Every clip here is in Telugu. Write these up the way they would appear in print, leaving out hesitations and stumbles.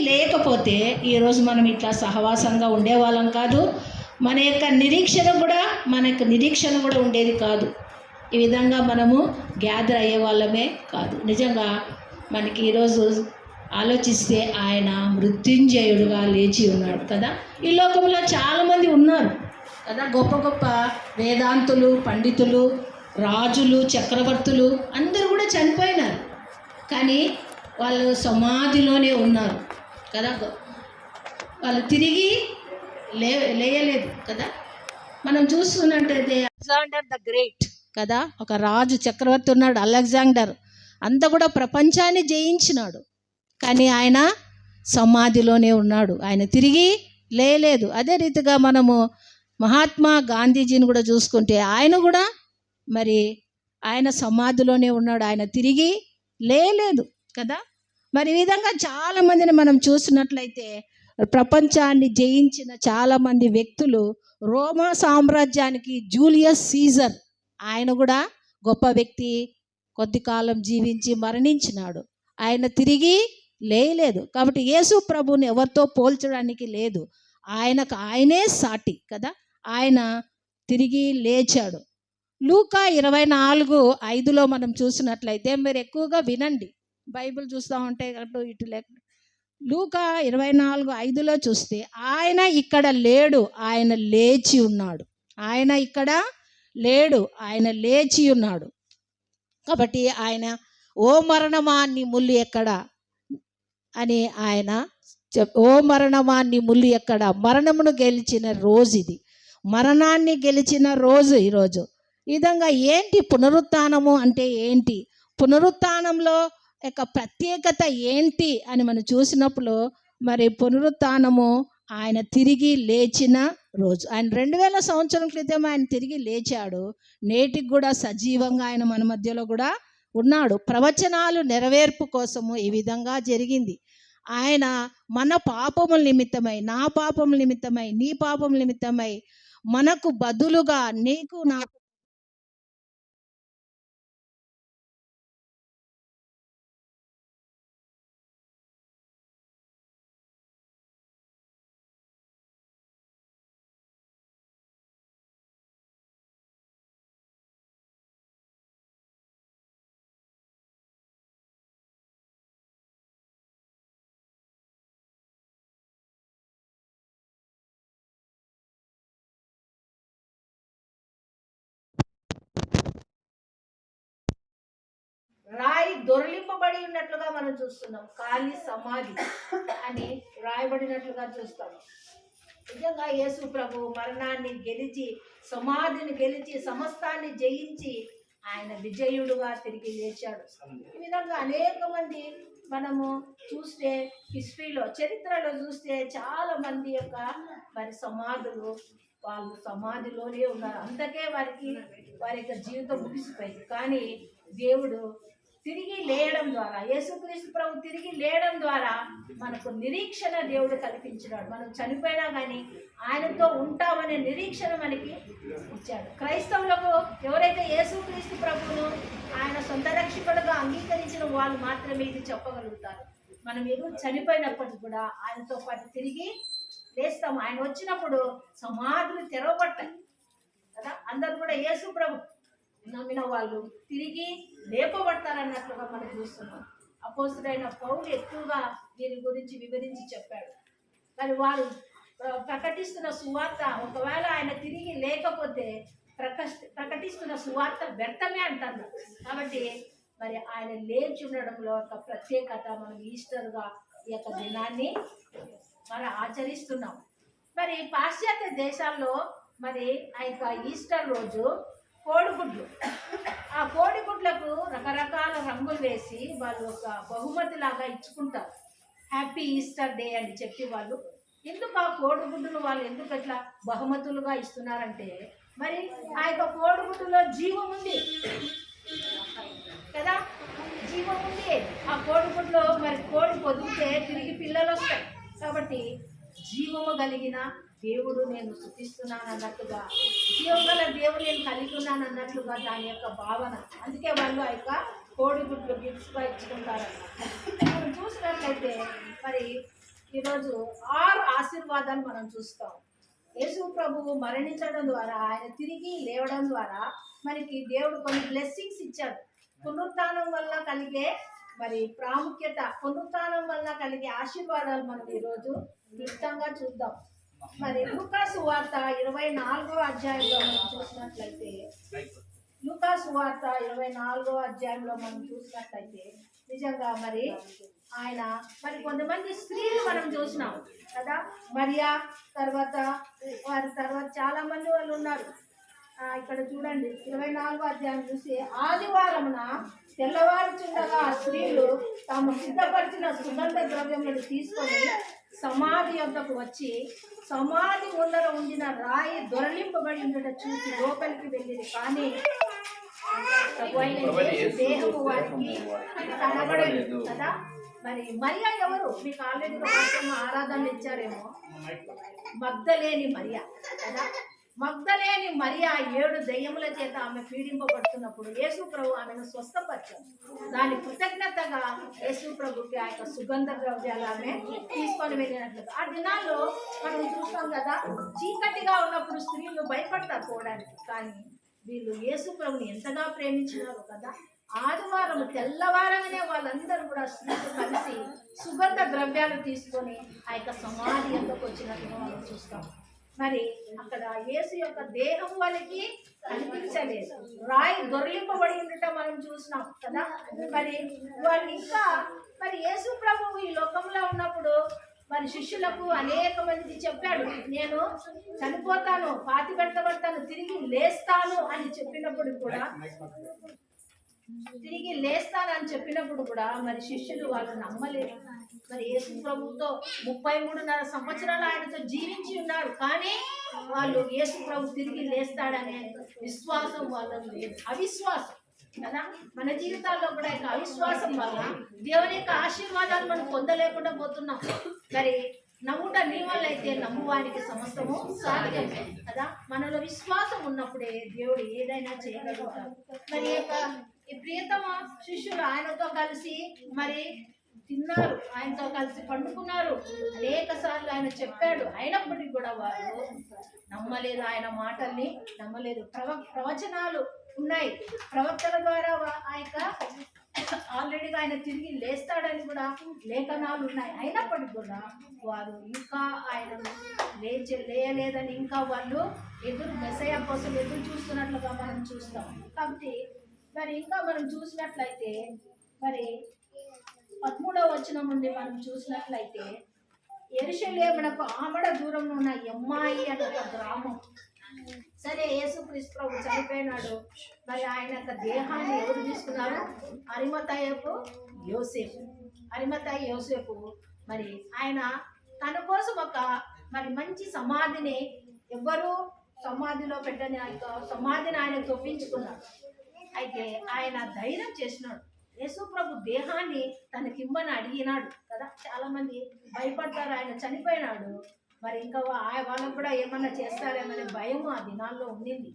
లేకపోతే ఈరోజు మనం ఇట్లా సహవాసంగా ఉండేవాళ్ళం కాదు. మన యొక్క నిరీక్షణ కూడా ఉండేది కాదు. ఈ విధంగా మనము గ్యాదర్ అయ్యే వాళ్ళమే కాదు. నిజంగా మనకి ఈరోజు ఆలోచిస్తే ఆయన మృత్యుంజయుడుగా లేచి ఉన్నాడు కదా. ఈ లోకంలో చాలామంది ఉన్నారు కదా, గొప్ప గొప్ప వేదాంతులు, పండితులు, రాజులు, చక్రవర్తులు అందరూ కూడా చనిపోయినారు. కానీ వాళ్ళు సమాధిలోనే ఉన్నారు కదా. వాళ్ళు తిరిగి లేయలేదు కదా. మనం చూస్తున్నట్టయితే అలెగ్జాండర్ ద గ్రేట్ కదా, ఒక రాజు చక్రవర్తి ఉన్నాడు అలెగ్జాండర్. అంతా కూడా ప్రపంచాన్ని జయించినాడు. కానీ ఆయన సమాధిలోనే ఉన్నాడు, ఆయన తిరిగి లేయలేదు. అదే రీతిగా మనము మహాత్మా గాంధీజీని కూడా చూసుకుంటే ఆయన కూడా మరి ఆయన సమాధిలోనే ఉన్నాడు, ఆయన తిరిగి లేయలేదు కదా. మరి ఈ విధంగా చాలామందిని మనం చూసినట్లయితే ప్రపంచాన్ని జయించిన చాలామంది వ్యక్తులు, రోమా సామ్రాజ్యానికి జూలియస్ సీజర్ ఆయన కూడా గొప్ప వ్యక్తి, కొద్ది కాలం జీవించి మరణించినాడు, ఆయన తిరిగి లేయలేదు. కాబట్టి యేసు ప్రభుని ఎవరితో పోల్చడానికి లేదు, ఆయనే సాటి కదా. ఆయన తిరిగి లేచాడు. లూకా 24:5 మనం చూసినట్లయితే, మీరు ఎక్కువగా వినండి, బైబిల్ చూస్తూ ఉంటే అటు ఇటు లేక. లూకా 24:5 చూస్తే ఆయన ఇక్కడ లేడు, ఆయన లేచి ఉన్నాడు. ఆయన ఇక్కడ లేడు, ఆయన లేచి ఉన్నాడు. కాబట్టి ఆయన ఓ మరణమా నీ ముల్లు ఎక్కడ అని ఆయన ఓ మరణమా నీ ముల్లు ఎక్కడ, మరణమును గెలిచిన రోజు ఇది, మరణాన్ని గెలిచిన రోజు ఈరోజు. ఈ విధంగా ఏంటి పునరుత్థానము అంటే ఏంటి, పునరుత్థానంలో యొక్క ప్రత్యేకత ఏంటి అని మనం చూసినప్పుడు, మరి పునరుత్థానము ఆయన తిరిగి లేచిన రోజు. ఆయన 2000 సంవత్సరం క్రితం ఆయన తిరిగి లేచాడు. నేటికి కూడా సజీవంగా ఆయన మన మధ్యలో కూడా ఉన్నాడు. ప్రవచనాలు నెరవేర్పు కోసము ఈ విధంగా జరిగింది. ఆయన మన పాపముల నిమిత్తమై, నా పాపముల నిమిత్తమై, నీ పాపముల నిమిత్తమై మనకు బదులుగా నీకు నాకు రాయి దొరిలింపబడి ఉన్నట్లుగా మనం చూస్తున్నాం. ఖాళీ సమాధి అని రాయబడినట్లుగా చూస్తాం. నిజంగా యేసు ప్రభు మరణాన్ని గెలిచి, సమాధిని గెలిచి, సమస్తాన్ని జయించి ఆయన విజయుడుగా తిరిగి లేచాడు. ఈ విధంగా అనేక మంది మనము చూస్తే హిస్టరీలో, చరిత్రలో చూస్తే చాలా మంది యొక్క మరి సమాధులు, వాళ్ళు సమాధిలోనే ఉన్నారు. అందుకే వారి యొక్క జీవితం ముగిసిపోయింది. కానీ దేవుడు తిరిగి లేయడం ద్వారా, యేసుక్రీస్తు ప్రభు తిరిగి లేయడం ద్వారా మనకు నిరీక్షణ దేవుడు కల్పించినాడు. మనం చనిపోయినా కానీ ఆయనతో ఉంటామనే నిరీక్షణ మనకి ఇచ్చాడు. క్రైస్తవులకు ఎవరైతే యేసుక్రీస్తు ప్రభువును ఆయన సొంత రక్షకుడుగా అంగీకరించిన వాళ్ళు మాత్రమే ఇది చెప్పగలుగుతారు. మనం ఏదో చనిపోయినప్పటికీ కూడా ఆయనతో పాటు తిరిగి లేస్తాము. ఆయన వచ్చినప్పుడు సమాధులు తెరవబడతాయి కదా. అందరూ కూడా యేసు ప్రభు నమ్మిన వాళ్ళు తిరిగి లేపబడతారన్నట్లుగా మనం చూస్తున్నాం. అపోస్తలుడైన పౌలు ఎక్కువగా దీని గురించి వివరించి చెప్పాడు. మరి వారు ప్రకటిస్తున్న సువార్త, ఒకవేళ ఆయన తిరిగి లేకపోతే ప్రకటిస్తున్న సువార్త వ్యర్థమే అంటారు. కాబట్టి మరి ఆయన లేచి ఉండడంలో ఒక ప్రత్యేకత, మనం ఈస్టర్గా ఈ యొక్క దినాన్ని మనం ఆచరిస్తున్నాం. మరి పాశ్చాత్య దేశాల్లో మరి ఆ యొక్క ఈస్టర్ రోజు కోడిగుడ్లు, ఆ కోడిగుడ్లకు రకరకాల రంగులు వేసి వాళ్ళు ఒక బహుమతి లాగా ఇచ్చుకుంటారు. హ్యాపీ ఈస్టర్ డే అని చెప్పి వాళ్ళు ఎందుకు ఆ కోడిగుడ్డును వాళ్ళు ఎందుకు అట్లా బహుమతులుగా ఇస్తున్నారంటే, మరి ఆ యొక్క కోడిగుడ్డులో జీవం ఉంది కదా, జీవం ఉంది. ఆ కోడిగుడ్లో మరి కోడి పొదిగితే తిరిగి పిల్లలు వస్తాయి. కాబట్టి జీవము కలిగిన దేవుడు నేను స్తుతిస్తున్నాను అన్నట్టుగా, జీవం గల దేవుడు నేను కలిగి ఉన్నాను అన్నట్లుగా దాని యొక్క భావన. అందుకే వాళ్ళు ఆ యొక్క కోడిగుడ్లు గిఫ్ట్స్గా ఇచ్చుకుంటారన్నమాట. మనం చూసినట్లయితే మరి ఈరోజు 6 ఆశీర్వాదాలు మనం చూస్తాం. యేసు ప్రభువు మరణించడం ద్వారా, ఆయన తిరిగి లేవడం ద్వారా మనకి దేవుడు కొన్ని బ్లెస్సింగ్స్ ఇచ్చాడు. పునరుత్థానం వల్ల కలిగే మరి ప్రాముఖ్యత, పునరుత్థానం వల్ల కలిగే ఆశీర్వాదాలు మనం ఈరోజు క్లుప్తంగా చూద్దాం. మరి లూకా సువార్త 24వ అధ్యాయంలో మనం చూసినట్లయితే, లూకా సువార్త 24వ అధ్యాయంలో మనం చూసినట్లయితే నిజంగా మరి ఆయన మరి కొంతమంది స్త్రీలు మనం చూసినాం కదా. మరియా తర్వాత వారి తర్వాత చాలా మంది వాళ్ళు ఉన్నారు. ఇక్కడ చూడండి 24వ అధ్యాయం చూసి, ఆదివారమున తెల్లవారుచుండగా ఆ స్త్రీలు తాము సిద్ధపరిచిన సుగంధ ద్రవ్యములను తీసుకొని సమాధి యొద్దకు వచ్చి, సమాధి ముందర ఉండిన రాయి దొరలింపబడి ఉండట చూసి లోపలికి వెళ్ళింది. కానీ దేహము వారికి కనబడలేదు కదా. మరి మరియా ఎవరు? మీకు ఆల్రెడీ ఆరాధనలు ఇచ్చారేమో. మగ్దలేని మరియా కదా. మగ్దలేని మరియా 7 దెయ్యముల చేత ఆమె పీడింపబడుతున్నప్పుడు యేసు ప్రభు ఆమెను స్వస్థపరిచారు. దాని కృతజ్ఞతగా యేసు ప్రభుకి ఆ యొక్క సుగంధ ద్రవ్యాలు ఆమె తీసుకొని వెళ్ళినట్లుగా. ఆ దినాల్లో మనం చూస్తాం కదా, చీకటిగా ఉన్నప్పుడు స్త్రీలు భయపడతారు పోవడానికి. కానీ వీళ్ళు యేసు ప్రభుని ఎంతగా ప్రేమించినారు కదా. ఆదివారం తెల్లవారగానే వాళ్ళందరూ కూడా స్త్రీలు కలిసి సుగంధ ద్రవ్యాలు తీసుకొని ఆ యొక్క సమాధి ఎందుకు వచ్చినట్టుగా మనం చూస్తాం. మరి అక్కడ యేసు యొక్క దేహం వాళ్ళకి కనిపించలేదు, రాయి దొరిలింపబడి ఉండటం మనం చూసినాం కదా. మరి వాళ్ళు ఇంకా మరి యేసు ప్రభువు ఈ లోకంలో ఉన్నప్పుడు మరి శిష్యులకు అనేక మందికి చెప్పాడు, నేను చనిపోతాను, పాతి పెట్టబడతాను, తిరిగి లేస్తాను అని చెప్పినప్పుడు కూడా మరి శిష్యులు వాళ్ళు నమ్మలేదు. మరి యేసు ప్రభుతో 33.5 సంవత్సరాలు ఆయనతో జీవించి ఉన్నారు. కానీ వాళ్ళు యేసు ప్రభు తిరిగి లేస్తాడనే విశ్వాసం వాళ్ళకు లేదు, అవిశ్వాసం కదా. మన జీవితాల్లో కూడా ఇక అవిశ్వాసం వల్ల దేవుని యొక్క ఆశీర్వాదాలు మనం పొందలేకుండా పోతున్నాం. మరి నమ్ముట నీ వల్ల అయితే నమ్మువానికి సమస్తము సాధ్యమే కదా. మనలో విశ్వాసం ఉన్నప్పుడే దేవుడు ఏదైనా చేయగలుగుతాడు. మరి ఈ ప్రియతమ శిష్యులు ఆయనతో కలిసి మరి తిన్నారు, ఆయనతో కలిసి పండుకున్నారు, అనేక సార్లు ఆయన చెప్పాడు. అయినప్పటికీ కూడా వారు నమ్మలేదు, ఆయన మాటల్ని నమ్మలేదు. ప్రవచనాలు ఉన్నాయి, ప్రవక్తల ద్వారా ఆ యొక్క ఆల్రెడీగా ఆయన తిరిగి లేస్తాడని కూడా లేఖనాలు ఉన్నాయి. అయినప్పటికీ కూడా వారు ఇంకా ఆయనను లేయలేదని ఇంకా వాళ్ళు మెస్సయ్య కోసం ఎదురు చూస్తున్నట్లుగా మనం చూస్తాం. కాబట్టి మరి ఇంకా మనం చూసినట్లయితే మరి 13వ వచనం నుండి మనం చూసినట్లయితే, యెరూషలేమునకు ఆమడ దూరంలో ఉన్న ఎమ్మాయి అనే ఒక గ్రామం. సరే, యేసుక్రీస్తు ప్రభు చనిపోయినాడు. మరి ఆయన యొక్క దేహాన్ని ఎవరు తీసుకున్నారు? అరిమతయపు యోసేపు. మరి ఆయన తన కోసం ఒక మరి మంచి సమాధిని, ఎవ్వరూ సమాధిలో పెట్టని సమాధిని ఆయన తొప్పించుకున్నాడు. అయితే ఆయన ధైర్యం చేసినాడు, యేసు ప్రభు దేహాన్ని తనకిమ్మని అడిగినాడు కదా. చాలా మంది భయపడతారు, ఆయన చనిపోయినాడు, మరి ఇంకా వాళ్ళకు కూడా ఏమన్నా చేస్తారేమనే భయం ఆ దినాల్లో ఉండింది.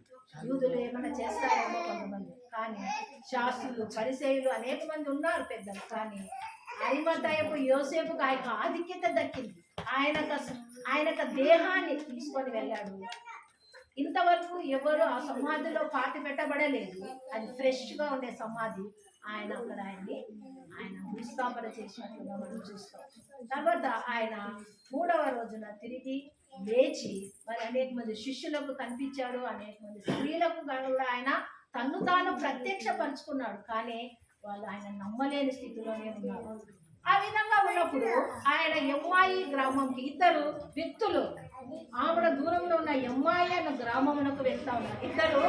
యూదులు ఏమన్నా చేస్తారేమో కొంతమంది. కానీ శాస్త్రులు, పరిసయ్యులు అనేక మంది ఉన్నారు పెద్దలు. కానీ అరిమతయపు యోసేపుకు ఆ యొక్క ఆధిక్యత దక్కింది. ఆయన దేహాన్ని తీసుకొని వెళ్ళాడు. ఇంతవరకు ఎవరు ఆ సమాధిలో పాతి పెట్టబడలేదు. అది ఫ్రెష్గా ఉండే సమాధి. ఆయన భూస్థాపన చేసినట్లుగా మనం చూస్తాం. తర్వాత ఆయన 3వ రోజున తిరిగి లేచి మరి అనేక మంది శిష్యులకు కనిపించాడు, అనేక మంది స్త్రీలకు కూడా ఆయన తన్ను తాను ప్రత్యక్షపరుచుకున్నాడు. కానీ వాళ్ళు ఆయన నమ్మలేని స్థితిలోనే ఉన్నారు. ఆ విధంగా ఉన్నప్పుడు ఆయన ఎమ్మాయి గ్రామంకి 2 వ్యక్తులు ఆవిడ దూరంలో ఉన్న ఎమ్మాయి అనే గ్రామమునకు వెళ్తా ఉన్నారు. 2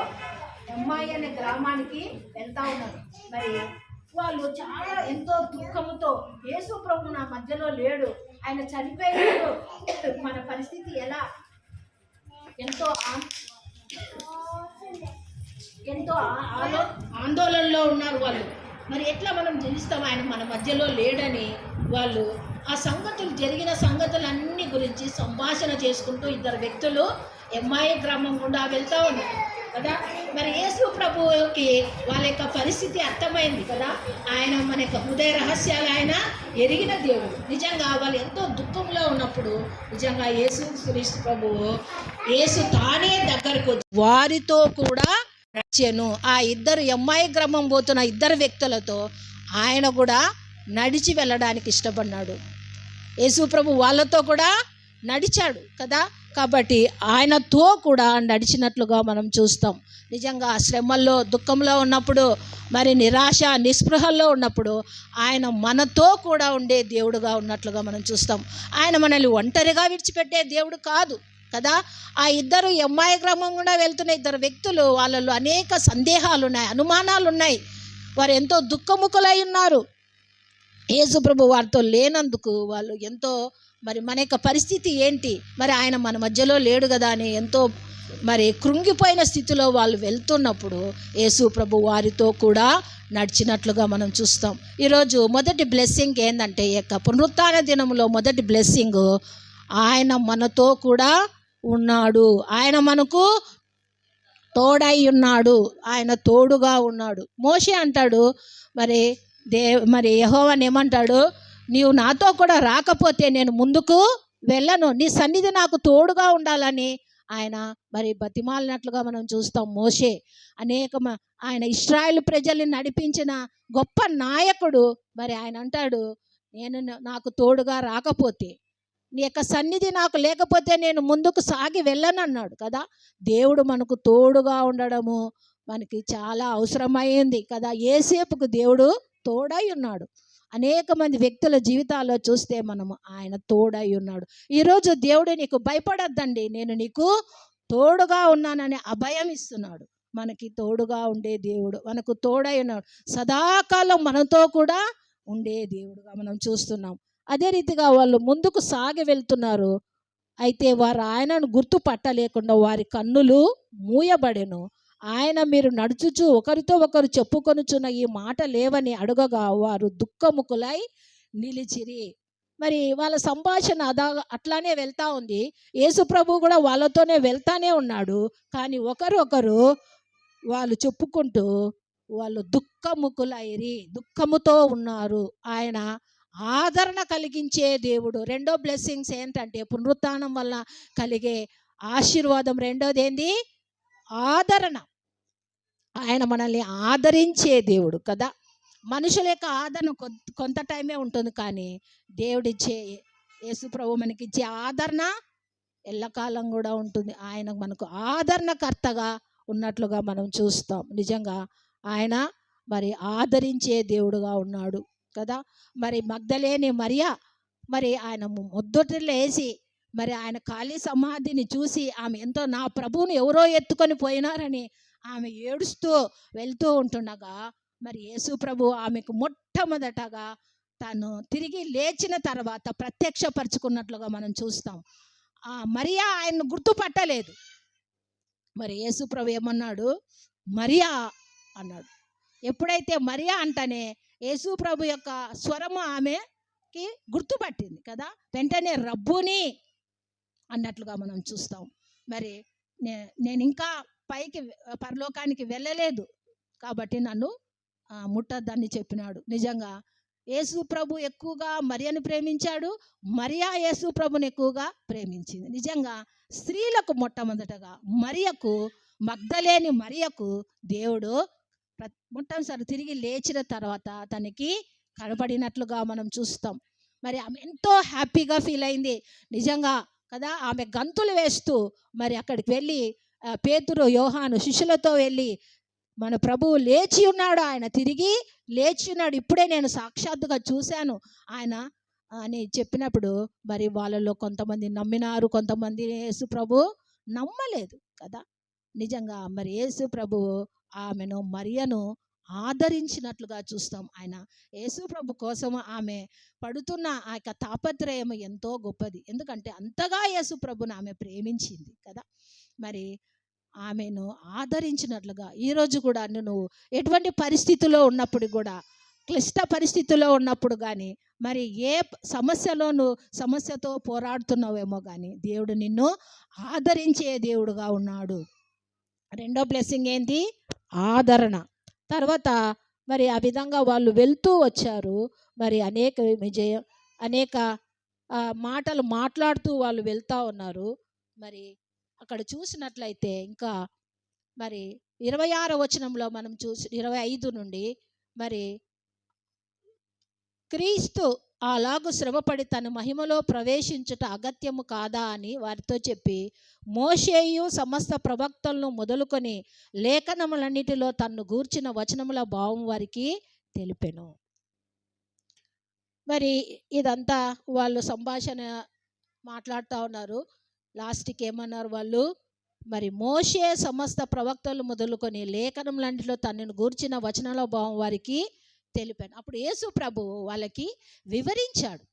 ఎమ్మాయి అనే గ్రామానికి వెళ్తా ఉన్నారు. మరి వాళ్ళు చాలా ఎంతో దుఃఖముతో, యేసు ప్రభు నా మధ్యలో లేడు, ఆయన చనిపోయాడు, మన పరిస్థితి ఎలా, ఎంతో ఆందోళనలో ఉన్నారు వాళ్ళు. మరి ఎట్లా మనం జీవిస్తాం, ఆయన మన మధ్యలో లేడని వాళ్ళు ఆ జరిగిన సంగతులన్నీ గురించి సంభాషణ చేసుకుంటూ 2 వ్యక్తులు ఎమ్మాయి గ్రామం గుండా వెళ్తా ఉన్నారు కదా. మరి యేసు ప్రభువుకి వాళ్ళ యొక్క పరిస్థితి అర్థమైంది కదా. ఆయన మన యొక్క హృదయ రహస్యాలు ఆయన ఎరిగిన దేవుడు. నిజంగా వాళ్ళు ఎంతో దుఃఖంలో ఉన్నప్పుడు నిజంగా యేసు క్రీస్తు ప్రభువు యేసు తానే దగ్గరకు వచ్చి వారితో కూడా నడిచాను. ఆ ఇద్దరు ఎమ్మాయి గ్రామం పోతున్న ఇద్దరు వ్యక్తులతో ఆయన కూడా నడిచి వెళ్ళడానికి ఇష్టపడినాడు. యేసు ప్రభు వాళ్ళతో కూడా నడిచాడు కదా. కాబట్టి ఆయనతో కూడా నడిచినట్లుగా మనం చూస్తాం. నిజంగా శ్రమల్లో దుఃఖంలో ఉన్నప్పుడు, మరి నిరాశ నిస్పృహల్లో ఉన్నప్పుడు ఆయన మనతో కూడా ఉండే దేవుడుగా ఉన్నట్లుగా మనం చూస్తాం. ఆయన మనల్ని ఒంటరిగా విడిచిపెట్టే దేవుడు కాదు కదా. ఆ ఇద్దరు ఎమ్మాయి గ్రామం కూడా వెళ్తున్న ఇద్దరు వ్యక్తులు, వాళ్ళలో అనేక సందేహాలు ఉన్నాయి, అనుమానాలు ఉన్నాయి. వారు ఎంతో దుఃఖముఖులై ఉన్నారు. యేసు ప్రభు వారితో లేనందుకు వాళ్ళు ఎంతో, మరి మన యొక్క పరిస్థితి ఏంటి, మరి ఆయన మన మధ్యలో లేడు కదా అని ఎంతో మరి కృంగిపోయిన స్థితిలో వాళ్ళు వెళ్తున్నప్పుడు యేసు ప్రభు వారితో కూడా నడిచినట్లుగా మనం చూస్తాం. ఈరోజు మొదటి బ్లెస్సింగ్ ఏంటంటే, ఈ యొక్క పునరుత్థాన దినంలో మొదటి బ్లెస్సింగ్, ఆయన మనతో కూడా ఉన్నాడు. ఆయన మనకు తోడై ఉన్నాడు. ఆయన తోడుగా ఉన్నాడు. మోషే అంటాడు, మరి యెహోవాని ఏమంటాడు, నీవు నాతో కూడా రాకపోతే నేను ముందుకు వెళ్ళను, నీ సన్నిధి నాకు తోడుగా ఉండాలని ఆయన మరి బతిమాలినట్లుగా మనం చూస్తాం. మోషే ఆయన ఇశ్రాయేలు ప్రజల్ని నడిపించిన గొప్ప నాయకుడు. మరి ఆయన అంటాడు, నాకు తోడుగా రాకపోతే, నీ యొక్క సన్నిధి నాకు లేకపోతే నేను ముందుకు సాగి వెళ్ళను అన్నాడు కదా. దేవుడు మనకు తోడుగా ఉండడము మనకి చాలా అవసరమైంది కదా. యేసేపుకు దేవుడు తోడై ఉన్నాడు. అనేక మంది వ్యక్తుల జీవితాల్లో చూస్తే మనము ఆయన తోడై ఉన్నాడు. ఈరోజు దేవుడు నీకు భయపడద్దండి, నేను నీకు తోడుగా ఉన్నానని అభయం ఇస్తున్నాడు. మనకి తోడుగా ఉండే దేవుడు, మనకు తోడై ఉన్నాడు. సదాకాలం మనతో కూడా ఉండే దేవుడుగా మనం చూస్తున్నాం. అదే రీతిగా వాళ్ళు ముందుకు సాగి వెళ్తున్నారు. అయితే వారు ఆయనను గుర్తుపట్టలేకుండా వారి కన్నులు మూయబడెను. ఆయన, మీరు నడుచుచు ఒకరితో ఒకరు చెప్పుకొనుచున్న ఈ మాట లేవని అడగగా వారు దుఃఖముఖులై నిలిచిరి. మరి వాళ్ళ సంభాషణ అట్లానే వెళ్తా ఉంది. యేసు ప్రభు కూడా వాళ్ళతోనే వెళ్తానే ఉన్నాడు. కానీ ఒకరు వాళ్ళు చెప్పుకుంటూ వాళ్ళు దుఃఖముఖులైరి, దుఃఖముతో ఉన్నారు. ఆయన ఆదరణ కలిగించే దేవుడు. రెండో బ్లెస్సింగ్స్ ఏంటంటే, పునరుత్థానం వల్ల కలిగే ఆశీర్వాదం రెండోది ఏంది, ఆదరణ. ఆయన మనల్ని ఆదరించే దేవుడు కదా. మనుషుల యొక్క ఆదరణ కొంత టైమే ఉంటుంది, కానీ దేవుడిచ్చే యేసు ప్రభు మనకిచ్చే ఆదరణ ఎల్లకాలం కూడా ఉంటుంది. ఆయన మనకు ఆదరణకర్తగా ఉన్నట్లుగా మనం చూస్తాం. నిజంగా ఆయన మరి ఆదరించే దేవుడుగా ఉన్నాడు కదా. మరి మగ్దలేని మరియా, మరి ఆయన మొదటిలేసి మరి ఆయన ఖాళీ సమాధిని చూసి ఆమె ఎంతో, నా ప్రభువుని ఎవరో ఎత్తుకొని పోయినారని ఆమె ఏడుస్తూ వెళ్తూ ఉంటుండగా, మరి యేసు ప్రభు ఆమెకు మొట్టమొదటగా తను తిరిగి లేచిన తర్వాత ప్రత్యక్షపరుచుకున్నట్లుగా మనం చూస్తాం. మరియా ఆయన్ను గుర్తుపట్టలేదు. మరి యేసు ప్రభు ఏమన్నాడు, మరియా అన్నాడు. ఎప్పుడైతే మరియా అంటనే యేసు ప్రభు యొక్క స్వరము ఆమెకి గుర్తుపట్టింది కదా. వెంటనే రబ్బుని అన్నట్లుగా మనం చూస్తాం. మరి నేను ఇంకా పైకి పరలోకానికి వెళ్ళలేదు కాబట్టి నన్ను ముట్టద్దని చెప్పినాడు. నిజంగా యేసు ప్రభు ఎక్కువగా మరియను ప్రేమించాడు, మరియా యేసు ప్రభుని ఎక్కువగా ప్రేమించింది. నిజంగా స్త్రీలకు మొట్టమొదటగా మరియకు, మగ్దలేని మరియకు దేవుడు మొట్టమొదటిసారి తిరిగి లేచిన తర్వాత తనకి కనబడినట్లుగా మనం చూస్తాం. మరి ఆమె ఎంతో హ్యాపీగా ఫీల్ అయింది నిజంగా కదా. ఆమె గంతులు వేస్తూ మరి అక్కడికి వెళ్ళి పేతురు, యోహాను శిష్యులతో వెళ్ళి, మన ప్రభువు లేచి ఉన్నాడు, ఆయన తిరిగి లేచి ఉన్నాడు, ఇప్పుడే నేను సాక్షాత్తుగా చూశాను ఆయన అని చెప్పినప్పుడు మరి వాళ్ళలో కొంతమంది నమ్మినారు, కొంతమంది యేసు ప్రభు నమ్మలేదు కదా. నిజంగా మరి యేసు ప్రభు మరియను ఆదరించినట్లుగా చూస్తాం. ఆయన యేసు ప్రభు కోసం ఆమె పడుతున్న ఆ యొక్క తాపత్రయం ఎంతో గొప్పది. ఎందుకంటే అంతగా యేసు ప్రభుని ఆమె ప్రేమించింది కదా. మరి ఆమెను ఆదరించినట్లుగా ఈరోజు కూడా నువ్వు ఎటువంటి పరిస్థితుల్లో ఉన్నప్పుడు కూడా, క్లిష్ట పరిస్థితుల్లో ఉన్నప్పుడు కానీ, మరి ఏ సమస్యతో పోరాడుతున్నావేమో కానీ దేవుడు నిన్ను ఆదరించే దేవుడుగా ఉన్నాడు. రెండో బ్లెస్సింగ్ ఏంటి, ఆదరణ. తర్వాత మరి ఆ విధంగా వాళ్ళు వెళ్తూ వచ్చారు. మరి అనేక మాటలు మాట్లాడుతూ వాళ్ళు వెళ్తూ ఉన్నారు. మరి అక్కడ చూసినట్లయితే ఇంకా మరి 26వ వచనంలో మనం 25 నుండి మరి క్రీస్తు అలాగు శ్రమపడి తన మహిమలో ప్రవేశించుట అగత్యము కాదా అని వారితో చెప్పి, మోషేయు సమస్త ప్రవక్తలను మొదలుకొని లేఖనములన్నిటిలో తన్ను గూర్చిన వచనముల భావం వారికి తెలిపెను. మరి ఇదంతా వాళ్ళు సంభాషణ మాట్లాడుతూ ఉన్నారు. లాస్ట్కి ఏమన్నారు వాళ్ళు? మరి మోషే సమస్త ప్రవక్తలు మొదలుకొని లేఖనములన్నిటిలో తనను గూర్చిన వచనాల భావం వారికి తెలిపాను. అప్పుడు యేసు ప్రభువు వాళ్ళకి వివరించాడు.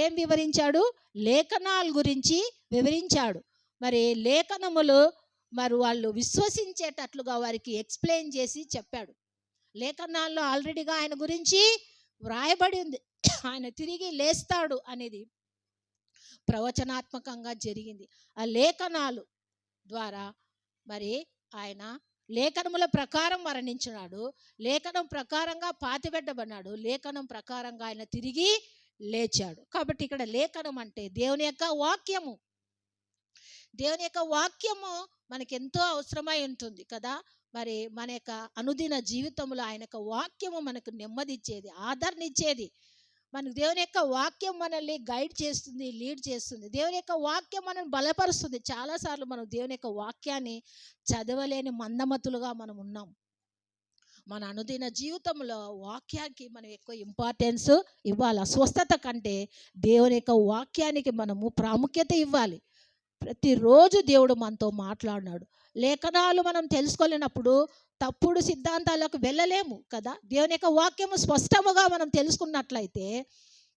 ఏం వివరించాడు? లేఖనాల గురించి వివరించాడు. మరి లేఖనములు మరి వాళ్ళు విశ్వసించేటట్లుగా వారికి ఎక్స్ప్లెయిన్ చేసి చెప్పాడు. లేఖనాల్లో ఆల్రెడీగా ఆయన గురించి వ్రాయబడి ఉంది. ఆయన తిరిగి లేస్తాడు అనేది ప్రవచనాత్మకంగా జరిగింది. ఆ లేఖనాలు ద్వారా మరి ఆయన లేఖనముల ప్రకారం మరణించినాడు, లేఖనం ప్రకారంగా పాతిపెట్టబడినాడు, లేఖనం ప్రకారంగా ఆయన తిరిగి లేచాడు. కాబట్టి ఇక్కడ లేఖనం అంటే దేవుని యొక్క వాక్యము. దేవుని యొక్క వాక్యము మనకి ఎంతో అవసరమై ఉంటుంది కదా. మరి మన యొక్క అనుదిన జీవితంలో ఆయన యొక్క వాక్యము మనకు నెమ్మదిచ్చేది, ఆదరణ ఇచ్చేది. మనకు దేవుని యొక్క వాక్యం మనల్ని గైడ్ చేస్తుంది, లీడ్ చేస్తుంది. దేవుని యొక్క వాక్యం మనల్ని బలపరుస్తుంది. చాలాసార్లు మనం దేవుని యొక్క వాక్యాన్ని చదవలేని మందమతులుగా మనం ఉన్నాం. మన అనుదిన జీవితంలో వాక్యానికి మనం ఎక్కువ ఇంపార్టెన్స్ ఇవ్వాలి. స్వస్థత కంటే దేవుని యొక్క వాక్యానికి మనము ప్రాముఖ్యత ఇవ్వాలి. ప్రతిరోజు దేవుడు మనతో మాట్లాడినాడు. లేఖనాలు మనం తెలుసుకోలేనప్పుడు తప్పుడు సిద్ధాంతాలకు వెళ్ళలేము కదా. దేవుని యొక్క వాక్యము స్పష్టముగా మనం తెలుసుకున్నట్లయితే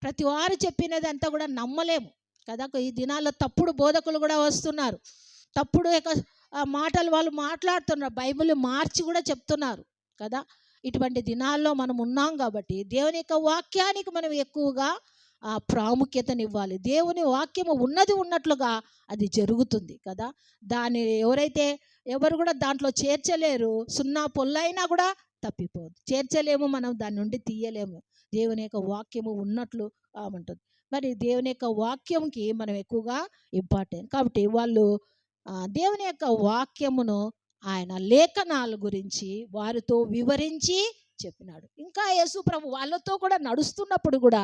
ప్రతి వారు చెప్పినది అంతా కూడా నమ్మలేము కదా. ఈ దినాల్లో తప్పుడు బోధకులు కూడా వస్తున్నారు, తప్పుడు యొక్క మాటలు వాళ్ళు మాట్లాడుతున్నారు, బైబిల్ మార్చి కూడా చెప్తున్నారు కదా. ఇటువంటి దినాల్లో మనం ఉన్నాం కాబట్టి దేవుని యొక్క వాక్యానికి మనం ఎక్కువగా ప్రాముఖ్యతనివ్వాలి. దేవుని వాక్యము ఉన్నది ఉన్నట్లుగా అది జరుగుతుంది కదా. దాన్ని ఎవరు కూడా దాంట్లో చేర్చలేరు. సున్నా పొల్లైనా కూడా తప్పిపోదు, చేర్చలేము, మనం దాని నుండి తీయలేము. దేవుని యొక్క వాక్యము ఉన్నట్లు ఉంటుంది. మరి దేవుని యొక్క వాక్యంకి మనం ఎక్కువగా ఇంపార్టెంట్. కాబట్టి వాళ్ళు దేవుని యొక్క వాక్యమును ఆయన లేఖనాల గురించి వారితో వివరించి చెప్పినాడు. ఇంకా యేసు ప్రభు వాళ్ళతో కూడా నడుస్తున్నప్పుడు కూడా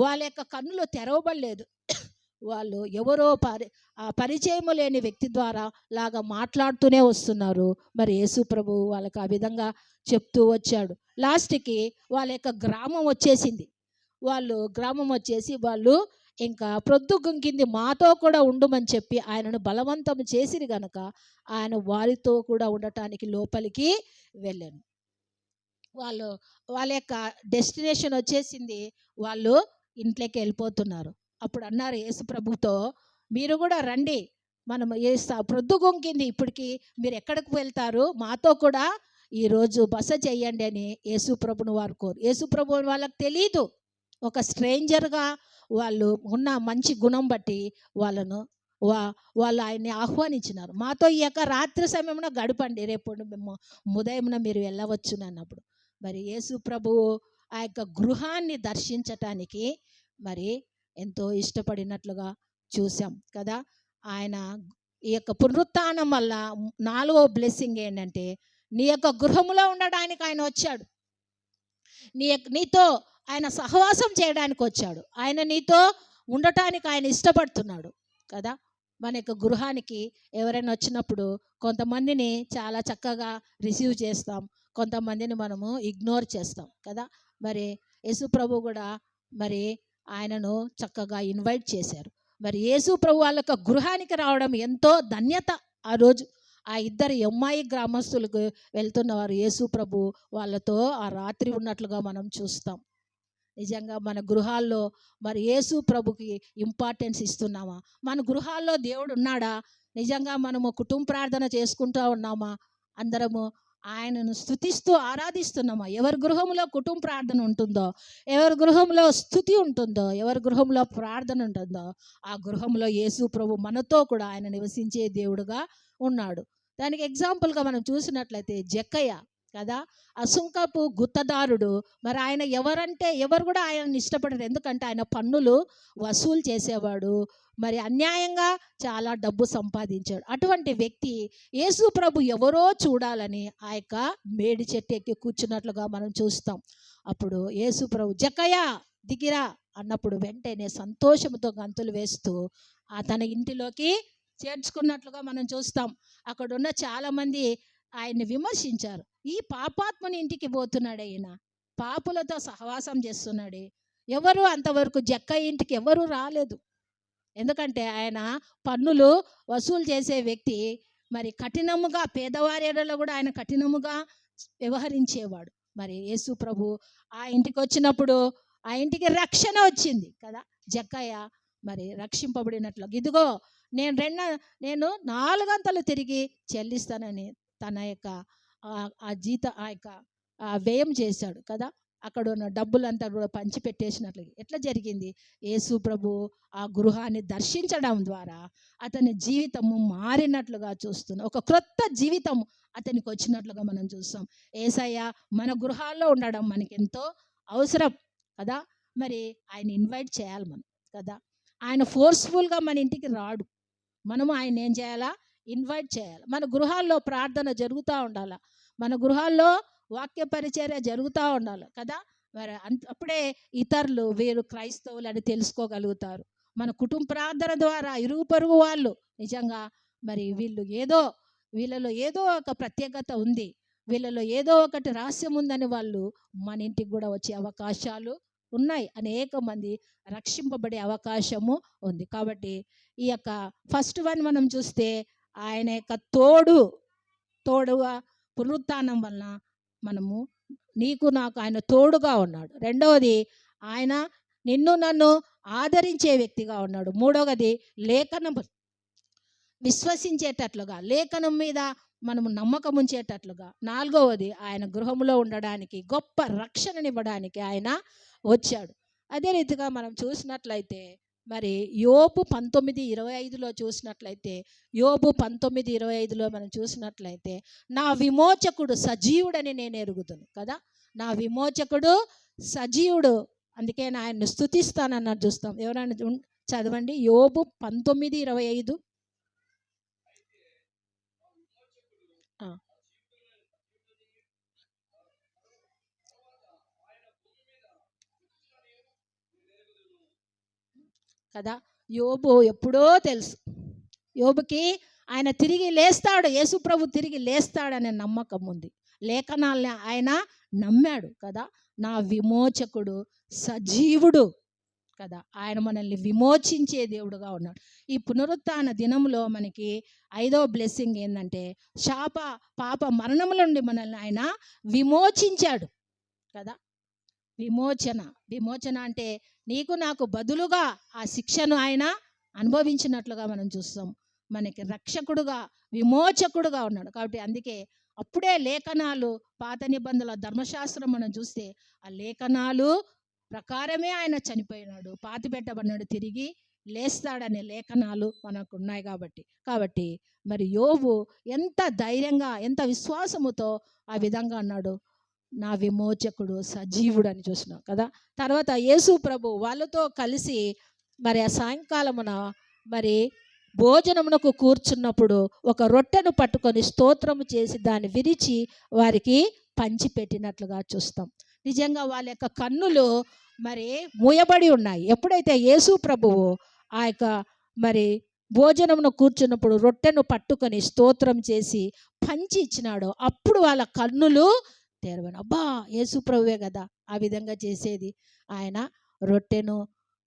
వాళ్ళ యొక్క కన్నులు తెరవబడలేదు. వాళ్ళు ఎవరో పరిచయము లేని వ్యక్తి ద్వారా లాగా మాట్లాడుతూనే వస్తున్నారు. మరి యేసు ప్రభు వాళ్ళకి ఆ విధంగా చెప్తూ వచ్చాడు. లాస్ట్కి వాళ్ళ యొక్క గ్రామం వచ్చేసింది. గ్రామం వచ్చేసి వాళ్ళు ఇంకా ప్రొద్దుగుంకింది, మాతో కూడా ఉండమని చెప్పి ఆయనను బలవంతం చేసిరి గనక ఆయన వారితో కూడా ఉండటానికి లోపలికి వెళ్ళాను. వాళ్ళ యొక్క డెస్టినేషన్ వచ్చేసింది. వాళ్ళు ఇంట్లోకి వెళ్ళిపోతున్నారు. అప్పుడు అన్నారు యేసు ప్రభుతో, మీరు కూడా రండి, మనం ప్రొద్దుగొంకింది, ఇప్పటికి మీరు ఎక్కడికి వెళ్తారు, మాతో కూడా ఈరోజు బస చెయ్యండి అని యేసు ప్రభుని వారు కోరు. యేసు ప్రభు వాళ్ళకి తెలీదు, ఒక స్ట్రేంజర్గా వాళ్ళు ఉన్న మంచి గుణం బట్టి వాళ్ళు ఆయన్ని ఆహ్వానించినారు. మాతో ఈ యొక్క రాత్రి సమయంలో గడపండి, రేపు ఉదయంన మీరు వెళ్ళవచ్చు అన్నప్పుడు మరి యేసు ప్రభువు ఆ యొక్క గృహాన్ని దర్శించటానికి మరి ఎంతో ఇష్టపడినట్లుగా చూసాం కదా. ఆయన ఈ యొక్క పునరుత్థానం వల్ల 4వ బ్లెస్సింగ్ ఏంటంటే నీ యొక్క గృహములో ఉండడానికి ఆయన వచ్చాడు. నీతో ఆయన సహవాసం చేయడానికి వచ్చాడు. ఆయన నీతో ఉండటానికి ఆయన ఇష్టపడుతున్నాడు కదా. మన యొక్క గృహానికి ఎవరైనా వచ్చినప్పుడు కొంతమందిని చాలా చక్కగా రిసీవ్ చేస్తాం, కొంతమందిని మనము ఇగ్నోర్ చేస్తాం కదా. మరి యేసు ప్రభు కూడా మరి ఆయనను చక్కగా ఇన్వైట్ చేశారు. మరి యేసు ప్రభు వాళ్ళ యొక్క గృహానికి రావడం ఎంతో ధన్యత. ఆ రోజు ఆ ఇద్దరు ఎమ్మాయి గ్రామస్తులకు వెళ్తున్నవారు యేసు ప్రభు వాళ్ళతో ఆ రాత్రి ఉన్నట్లుగా మనం చూస్తాం. నిజంగా మన గృహాల్లో మరి యేసు ప్రభుకి ఇంపార్టెన్స్ ఇస్తున్నామా? మన గృహాల్లో దేవుడు ఉన్నాడా? నిజంగా మనము కుటుంబ ప్రార్థన చేసుకుంటూ ఉన్నామా? అందరము ఆయనను స్తుతిస్తూ ఆరాధిస్తున్నామా? ఎవరి గృహంలో కుటుంబ ప్రార్థన ఉంటుందో, ఎవరి గృహంలో స్తుతి ఉంటుందో, ఎవరి గృహంలో ప్రార్థన ఉంటుందో ఆ గృహంలో యేసు ప్రభు మనతో కూడా ఆయన నివసించే దేవుడుగా ఉన్నాడు. దానికి ఎగ్జాంపుల్గా మనం చూసినట్లయితే జక్కయ్య కదా. ఆ సుంకపు గుత్తదారుడు, మరి ఆయన ఎవరంటే ఎవరు కూడా ఆయనని ఇష్టపడరు. ఎందుకంటే ఆయన పన్నులు వసూలు చేసేవాడు, మరి అన్యాయంగా చాలా డబ్బు సంపాదించాడు. అటువంటి వ్యక్తి యేసు ప్రభు ఎవరో చూడాలని ఆ యొక్క మేడి చెట్టు ఎక్కి కూర్చున్నట్లుగా మనం చూస్తాం. అప్పుడు యేసు ప్రభు జక్కయ్య దిగిరా అన్నప్పుడు వెంటనే సంతోషంతో గంతులు వేస్తూ తన ఇంటిలోకి చేర్చుకున్నట్లుగా మనం చూస్తాం. అక్కడ ఉన్న చాలామంది ఆయన్ని విమర్శించారు. ఈ పాపాత్మని ఇంటికి పోతున్నాడు, ఈయన పాపులతో సహవాసం చేస్తున్నాడు. ఎవరు అంతవరకు జక్కయ్య ఇంటికి ఎవరు రాలేదు. ఎందుకంటే ఆయన పన్నులు వసూలు చేసే వ్యక్తి, మరి కఠినముగా పేదవారి ఎడల కూడా ఆయన కఠినముగా వ్యవహరించేవాడు. మరి యేసు ప్రభు ఆ ఇంటికి వచ్చినప్పుడు ఆ ఇంటికి రక్షణ వచ్చింది కదా. జక్కయ్య మరి రక్షింపబడినట్లు, ఇదిగో నేను 4 గంటలు తిరిగి చెల్లిస్తానని తన యొక్క ఆ యొక్క వ్యయం చేశాడు కదా. అక్కడ ఉన్న డబ్బులంతా కూడా పంచిపెట్టేసినట్లు ఎట్లా జరిగింది? యేసు ప్రభు ఆ గృహాన్ని దర్శించడం ద్వారా అతని జీవితము మారినట్లుగా చూస్తున్నాం. ఒక క్రొత్త జీవితం అతనికి వచ్చినట్లుగా మనం చూస్తాం. యేసయ్య మన గృహాల్లో ఉండడం మనకి ఎంతో అవసరం కదా. మరి ఆయన ఇన్వైట్ చేయాలి మనం కదా. ఆయన ఫోర్స్ఫుల్గా మన ఇంటికి రాడు, మనము ఆయన ఏం చేయాలా? ఇన్వైట్ చేయాలి. మన గృహాల్లో ప్రార్థన జరుగుతూ ఉండాలి, మన గృహాల్లో వాక్య పరిచర్య జరుగుతూ ఉండాలి కదా. మరి అప్పుడే ఇతరులు వీరు క్రైస్తవులు అని తెలుసుకోగలుగుతారు. మన కుటుంబ ప్రార్థన ద్వారా ఇరుగు పొరుగు వాళ్ళు నిజంగా మరి వీళ్ళలో ఏదో ఒక ప్రత్యేకత ఉంది, వీళ్ళలో ఏదో ఒకటి రహస్యం ఉందని వాళ్ళు మన ఇంటికి కూడా వచ్చే అవకాశాలు ఉన్నాయి. అనేక మంది రక్షింపబడే అవకాశము ఉంది. కాబట్టి ఈ యొక్క ఫస్ట్ వన్ మనం చూస్తే ఆయన యొక్క తోడుగా పునరుత్థానం వలన మనము నీకు నాకు ఆయన తోడుగా ఉన్నాడు. రెండవది ఆయన నిన్ను నన్ను ఆదరించే వ్యక్తిగా ఉన్నాడు. మూడవది లేఖనం విశ్వసించేటట్లుగా, లేఖనం మీద మనము నమ్మకం ఉంచేటట్లుగా. నాలుగవది ఆయన గృహంలో ఉండడానికి, గొప్ప రక్షణనివ్వడానికి ఆయన వచ్చాడు. అదే రీతిగా మనం చూసినట్లయితే మరి యోబు 19:25 చూసినట్లయితే, యోబు 19:25 మనం చూసినట్లయితే, నా విమోచకుడు సజీవుడని నేను ఎరుగుదును కదా. నా విమోచకుడు సజీవుడు, అందుకే ఆయన్ని స్తుతిస్తానన్నది చూస్తాం. ఎవరైనా చదవండి యోబు 19:25. కదా. యోబు ఎప్పుడో తెలుసు, యోబుకి ఆయన తిరిగి లేస్తాడు, యేసుప్రభు తిరిగి లేస్తాడనే నమ్మకం ఉంది. లేఖనాల్ని ఆయన నమ్మాడు కదా. నా విమోచకుడు సజీవుడు కదా, ఆయన మనల్ని విమోచించే దేవుడుగా ఉన్నాడు. ఈ పునరుత్థాన దినంలో మనకి 5వ బ్లెస్సింగ్ ఏంటంటే, పాప మరణముల నుండి మనల్ని ఆయన విమోచించాడు కదా. విమోచన అంటే నీకు నాకు బదులుగా ఆ శిక్షను ఆయన అనుభవించినట్లుగా మనం చూస్తాం. మనకి రక్షకుడుగా విమోచకుడుగా ఉన్నాడు. కాబట్టి అందుకే అప్పుడే లేఖనాలు, పాత నిబంధనల ధర్మశాస్త్రం మనం చూస్తే ఆ లేఖనాలు ప్రకారమే ఆయన చనిపోయినాడు, పాతిపెట్టబడినాడు, తిరిగి లేస్తాడనే లేఖనాలు మనకు ఉన్నాయి. కాబట్టి మరి యోబు ఎంత ధైర్యంగా, ఎంత విశ్వాసముతో ఆ విధంగా అన్నాడు, నా విమోచకుడు సజీవుడు అని చూసినాం కదా. తర్వాత యేసు ప్రభు వాళ్ళతో కలిసి మరి ఆ సాయంకాలమున మరి భోజనమునకు కూర్చున్నప్పుడు ఒక రొట్టెను పట్టుకొని స్తోత్రము చేసి దాన్ని విరిచి వారికి పంచిపెట్టినట్లుగా చూస్తాం. నిజంగా వాళ్ళ యొక్క కన్నులు మరి మూయబడి ఉన్నాయి. ఎప్పుడైతే యేసు ప్రభువు ఆ యొక్క మరి భోజనమును కూర్చున్నప్పుడు రొట్టెను పట్టుకొని స్తోత్రం చేసి పంచి ఇచ్చినాడో అప్పుడు వాళ్ళ కన్నులు తెరవను. అబ్బా, యేసు ప్రభువే కదా ఆ విధంగా చేసేది. ఆయన రొట్టెను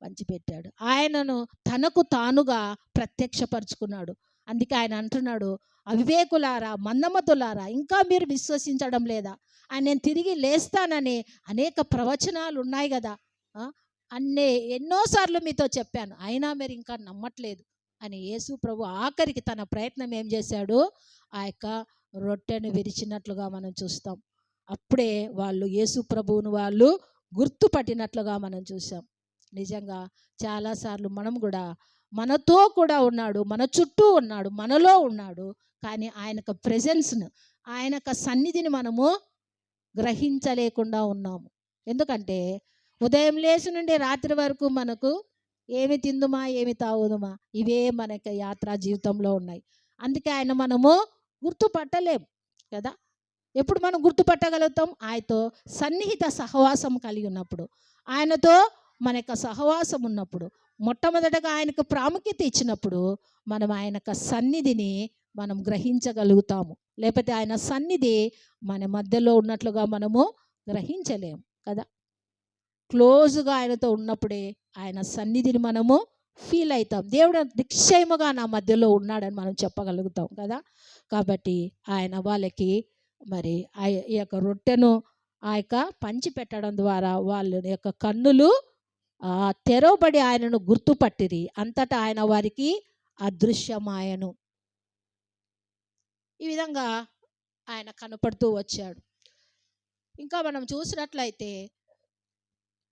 పంచిపెట్టాడు, ఆయనను తనకు తానుగా ప్రత్యక్షపరుచుకున్నాడు. అందుకే ఆయన అంటున్నాడు, అవివేకులారా, మందమతులారా, ఇంకా మీరు విశ్వసించడం లేదా? ఆయన నేను తిరిగి లేస్తానని అనేక ప్రవచనాలు ఉన్నాయి కదా, ఎన్నోసార్లు మీతో చెప్పాను, అయినా మీరు ఇంకా నమ్మట్లేదు అని యేసు ప్రభు ఆఖరికి తన ప్రయత్నం ఏం చేశాడు, ఆ యొక్క రొట్టెను విరిచినట్లుగా మనం చూస్తాం. అప్పుడే వాళ్ళు యేసు ప్రభువును వాళ్ళు గుర్తుపట్టినట్లుగా మనం చూసాం. నిజంగా చాలాసార్లు మనం కూడా మనతో కూడా ఉన్నాడు, మన చుట్టూ ఉన్నాడు, మనలో ఉన్నాడు, కానీ ఆయన యొక్క ప్రెజెన్స్ను, ఆయన యొక్క సన్నిధిని మనము గ్రహించలేకుండా ఉన్నాము. ఎందుకంటే ఉదయం లేచి నుండి రాత్రి వరకు మనకు ఏమి తిందుమా ఏమి తాగుదుమా ఇవే మనకి యాత్రా జీవితంలో ఉన్నాయి. అందుకే ఆయన మనము గుర్తుపట్టలేం కదా. ఎప్పుడు మనం గుర్తుపట్టగలుగుతాం? ఆయనతో సన్నిహిత సహవాసం కలిగి ఉన్నప్పుడు, ఆయనతో మన యొక్క సహవాసం ఉన్నప్పుడు, మొట్టమొదటగా ఆయనకు ప్రాముఖ్యత ఇచ్చినప్పుడు మనం ఆయన యొక్క సన్నిధిని మనం గ్రహించగలుగుతాము. లేకపోతే ఆయన సన్నిధి మన మధ్యలో ఉన్నట్లుగా మనము గ్రహించలేము కదా. క్లోజ్గా ఆయనతో ఉన్నప్పుడే ఆయన సన్నిధిని మనము ఫీల్ అవుతాం. దేవుడు నిశ్చయముగా నా మధ్యలో ఉన్నాడని మనం చెప్పగలుగుతాం కదా. కాబట్టి ఆయన వాళ్ళకి మరి ఈ యొక్క రొట్టెను ఆ యొక్క పంచి పెట్టడం ద్వారా వాళ్ళ యొక్క కన్నులు తెరవబడి ఆయనను గుర్తుపట్టిరి. అంతటా ఆయన వారికి అదృశ్యమాయను. ఈ విధంగా ఆయన కనపడుతూ వచ్చాడు. ఇంకా మనం చూసినట్లయితే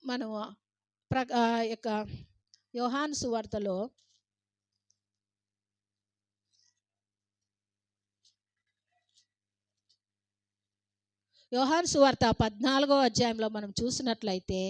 మనం యొక్క యోహాను సువార్తలో యోహాను సువార్త 14వ అధ్యాయంలో మనం చూసినట్లయితే,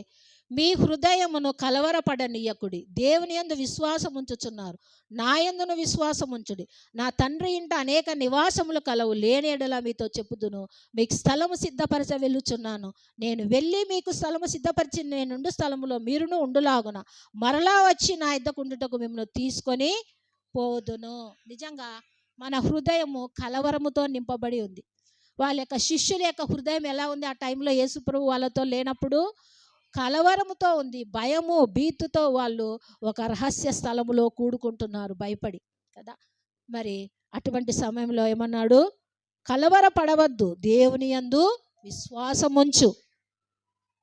మీ హృదయమును కలవరపడనీయకుడి, దేవుని యందు విశ్వాసం ఉంచుచున్నారు, నా యందును విశ్వాసం ఉంచుడి. నా తండ్రి ఇంట అనేక నివాసములు కలవు, లేని ఎడల మీతో చెప్పుదును. మీకు స్థలము సిద్ధపరచ వెళ్ళుచున్నాను. నేను వెళ్ళి మీకు స్థలము సిద్ధపరిచి నేనుండు స్థలములో మీరును ఉండులాగున మరలా వచ్చి నా యుద్ధకు ఉండుటకు మిమ్మల్ని తీసుకొని పోదును. నిజంగా మన హృదయము కలవరముతో నింపబడి ఉంది. వాళ్ళ యొక్క శిష్యుల యొక్క హృదయం ఎలా ఉంది ఆ టైంలో? యేసుప్రభు వాళ్ళతో లేనప్పుడు కలవరముతో ఉంది, భయము భీతితో వాళ్ళు ఒక రహస్య స్థలములో కూడుకుంటున్నారు భయపడి కదా. మరి అటువంటి సమయంలో ఏమన్నాడు? కలవరపడవద్దు, దేవుని యందు విశ్వాసముంచు,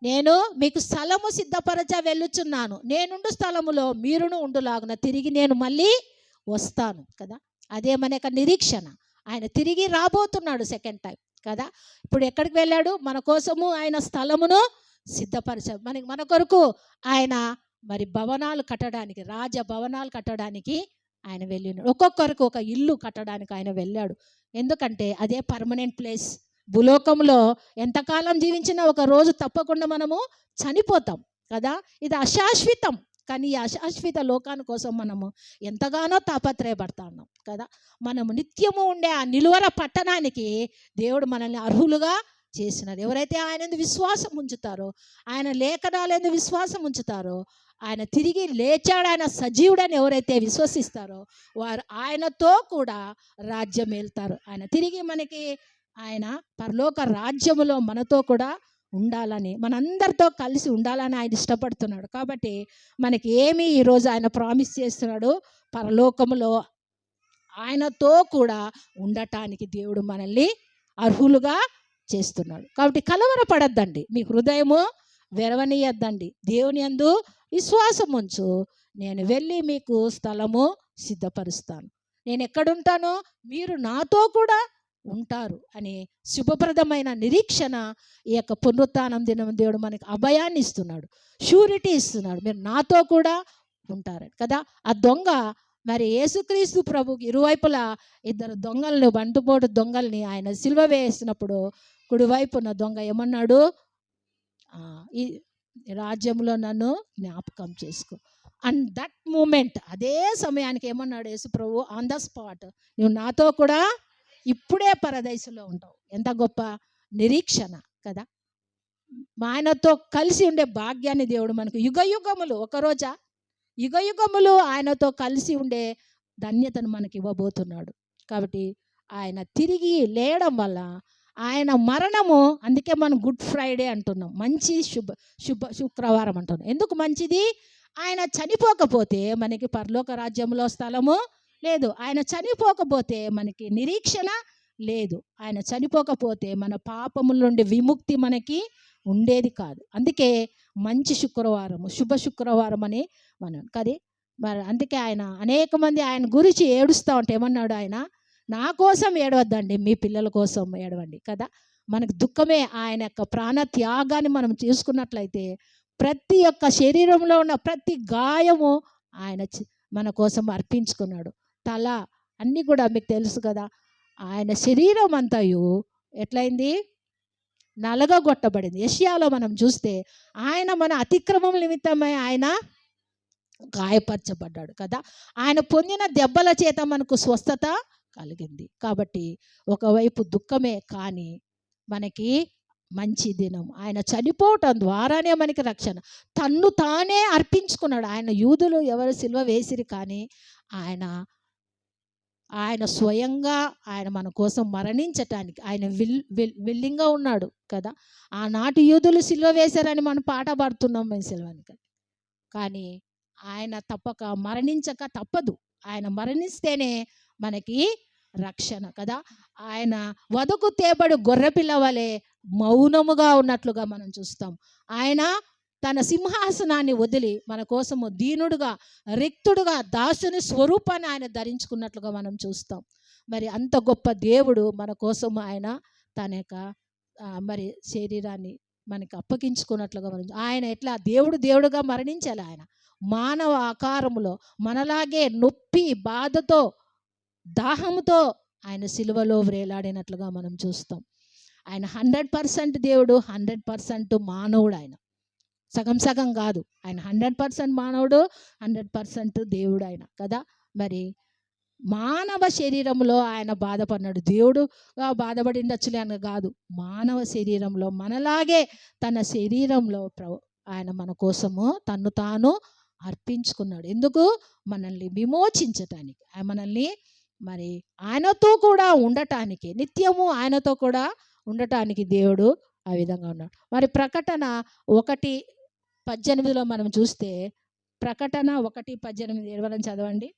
నేను మీకు స్థలము సిద్ధపరచ వెళ్ళుచున్నాను, నేనుండు స్థలములో మీరును ఉండులాగున తిరిగి నేను మళ్ళీ వస్తాను కదా. అదే మన యొక్క నిరీక్షణ. ఆయన తిరిగి రాబోతున్నాడు సెకండ్ టైం కదా. ఇప్పుడు ఎక్కడికి వెళ్ళాడు? మన కోసము ఆయన స్థలమును సిద్ధపరచాడు. మన కొరకు ఆయన మరి భవనాలు కట్టడానికి, రాజ భవనాలు కట్టడానికి ఆయన వెళ్ళినాడు. ఒక్కొక్కరికి ఒక ఇల్లు కట్టడానికి ఆయన వెళ్ళాడు. ఎందుకంటే అదే పర్మనెంట్ ప్లేస్. భూలోకంలో ఎంతకాలం జీవించినా ఒక రోజు తప్పకుండా మనము చనిపోతాం కదా. ఇది అశాశ్వతం. కానీ ఈ అశాశ్వత లోకాని కోసం మనము ఎంతగానో తాపత్రయపడతా ఉన్నాం కదా. మనము నిత్యము ఉండే ఆ నిలువర పట్టణానికి దేవుడు మనల్ని అర్హులుగా చేసినారు. ఎవరైతే ఆయన విశ్వాసం ఉంచుతారో, ఆయన లేఖనాలందు విశ్వాసం ఉంచుతారో, ఆయన తిరిగి లేచాడు, ఆయన సజీవుడని ఎవరైతే విశ్వసిస్తారో వారు ఆయనతో కూడా రాజ్యం వెళ్తారు. ఆయన తిరిగి మనకి ఆయన పరలోక రాజ్యములో మనతో కూడా ఉండాలని, మనందరితో కలిసి ఉండాలని ఆయన ఇష్టపడుతున్నాడు. కాబట్టి మనకి ఏమి ఈరోజు ఆయన ప్రామిస్ చేస్తున్నాడు? పరలోకములో ఆయనతో కూడా ఉండటానికి దేవుడు మనల్ని అర్హులుగా చేస్తున్నాడు. కాబట్టి కలవరపడద్దండి, మీ హృదయము వెరవనీయద్దండి, దేవుని యందు విశ్వాసం ఉంచు, నేను వెళ్ళి మీకు స్థలము సిద్ధపరుస్తాను, నేను ఎక్కడుంటానో మీరు నాతో కూడా ఉంటారు అని శుభప్రదమైన నిరీక్షణ ఈ యొక్క పునరుత్థానం దినం దేవుడు మనకి అభయాన్ని ఇస్తున్నాడు, షూరిటీ ఇస్తున్నాడు. మీరు నాతో కూడా ఉంటారు కదా. ఆ దొంగ మరి యేసుక్రీస్తు ప్రభుకి ఇరువైపులా ఇద్దరు దొంగలను, బంటుపోటు దొంగల్ని ఆయన సిలువ వేసినప్పుడు కుడివైపున దొంగ ఏమన్నాడు? ఈ రాజ్యంలో నన్ను జ్ఞాపకం చేసుకో. అండ్ దట్ మూమెంట్, అదే సమయానికి ఏమన్నాడు యేసు ప్రభు? ఆన్ ద స్పాట్, నువ్వు నాతో కూడా ఇప్పుడే పరదైసులో ఉంటావు. ఎంత గొప్ప నిరీక్షణ కదా. ఆయనతో కలిసి ఉండే భాగ్యాన్ని దేవుడు మనకు యుగయుగములు, ఒకరోజా యుగయుగములు ఆయనతో కలిసి ఉండే ధన్యతను మనకి ఇవ్వబోతున్నాడు. కాబట్టి ఆయన తిరిగి లేయడం వల్ల ఆయన మరణము, అందుకే మనం గుడ్ ఫ్రైడే అంటున్నాం, మంచి శుక్రవారం అంటున్నాం. ఎందుకు మంచిది? ఆయన చనిపోకపోతే మనకి పరలోక రాజ్యంలో స్థలము లేదు. ఆయన చనిపోకపోతే మనకి నిరీక్షణ లేదు. ఆయన చనిపోకపోతే మన పాపముల నుండి విముక్తి మనకి ఉండేది కాదు. అందుకే మంచి శుక్రవారము, శుభ శుక్రవారం అని మనం కది. మరి అందుకే ఆయన అనేక మంది ఆయన గురించి ఏడుస్తూ ఉంటే ఏమన్నాడు ఆయన? నా కోసం ఏడవద్దండి, మీ పిల్లల కోసం ఏడవండి కదా. మనకు దుఃఖమే. ఆయన యొక్క ప్రాణ త్యాగాన్ని మనం చూసుకున్నట్లయితే ప్రతి ఒక్క శరీరంలో ఉన్న ప్రతి గాయము ఆయన మన కోసం అర్పించుకున్నాడు. తల అన్నీ కూడా మీకు తెలుసు కదా. ఆయన శరీరం అంతయు ఎట్లయింది? నలగగొట్టబడింది. యెషయాలో మనం చూస్తే ఆయన మన అతిక్రమం నిమిత్తమై ఆయన గాయపరచబడ్డాడు కదా. ఆయన పొందిన దెబ్బల చేత మనకు స్వస్థత కలిగింది. కాబట్టి ఒకవైపు దుఃఖమే, కానీ మనకి మంచి దినం. ఆయన చనిపోవటం ద్వారానే మనకి రక్షణ. తన్ను తానే అర్పించుకున్నాడు. ఆయన యూదులు ఎవరు సిలువ వేసిరి, కానీ ఆయన ఆయన స్వయంగా ఆయన మన కోసం మరణించటానికి ఆయన విల్లింగ్గా ఉన్నాడు కదా. ఆనాటి యూదులు సిలువ వేశారని మనం పాట పాడుతున్నాం మేము సిలువనికి, కానీ ఆయన తప్పక మరణించక తప్పదు. ఆయన మరణిస్తేనే మనకి రక్షణ కదా. ఆయన వదకు తేబడి గొర్రెపిల్ల వలె మౌనముగా ఉన్నట్లుగా మనం చూస్తాం. ఆయన తన సింహాసనాన్ని వదిలి మన కోసము దీనుడుగా, రిక్తుడుగా, దాసుని స్వరూపాన్ని ఆయన ధరించుకున్నట్లుగా మనం చూస్తాం. మరి అంత గొప్ప దేవుడు మన కోసం ఆయన తన యొక్క మరి శరీరాన్ని మనకి అప్పగించుకున్నట్లుగా మనం, ఆయన ఎట్లా దేవుడుగా మరణించాలి. ఆయన మానవ ఆకారములో మనలాగే నొప్పి, బాధతో, దాహముతో ఆయన సిలువలో వ్రేలాడినట్లుగా మనం చూస్తాం. ఆయన 100% దేవుడు, 100% మానవుడు. ఆయన సగం సగం కాదు. ఆయన 100% మానవుడు, 100% దేవుడు ఆయన కదా. మరి మానవ శరీరంలో ఆయన బాధపడినాడు. దేవుడుగా బాధపడిండొచ్చులే అని కాదు, మానవ శరీరంలో మనలాగే తన శరీరంలో ఆయన మన కోసము తన్ను తాను అర్పించుకున్నాడు. ఎందుకు? మనల్ని విమోచించటానికి, మనల్ని మరి ఆయనతో కూడా ఉండటానికి, నిత్యము ఆయనతో కూడా ఉండటానికి దేవుడు ఆ విధంగా ఉన్నాడు. మరి ప్రకటన 1:18 మనం చూస్తే, ప్రకటన 1:18 ఎవరైనా చదవండి.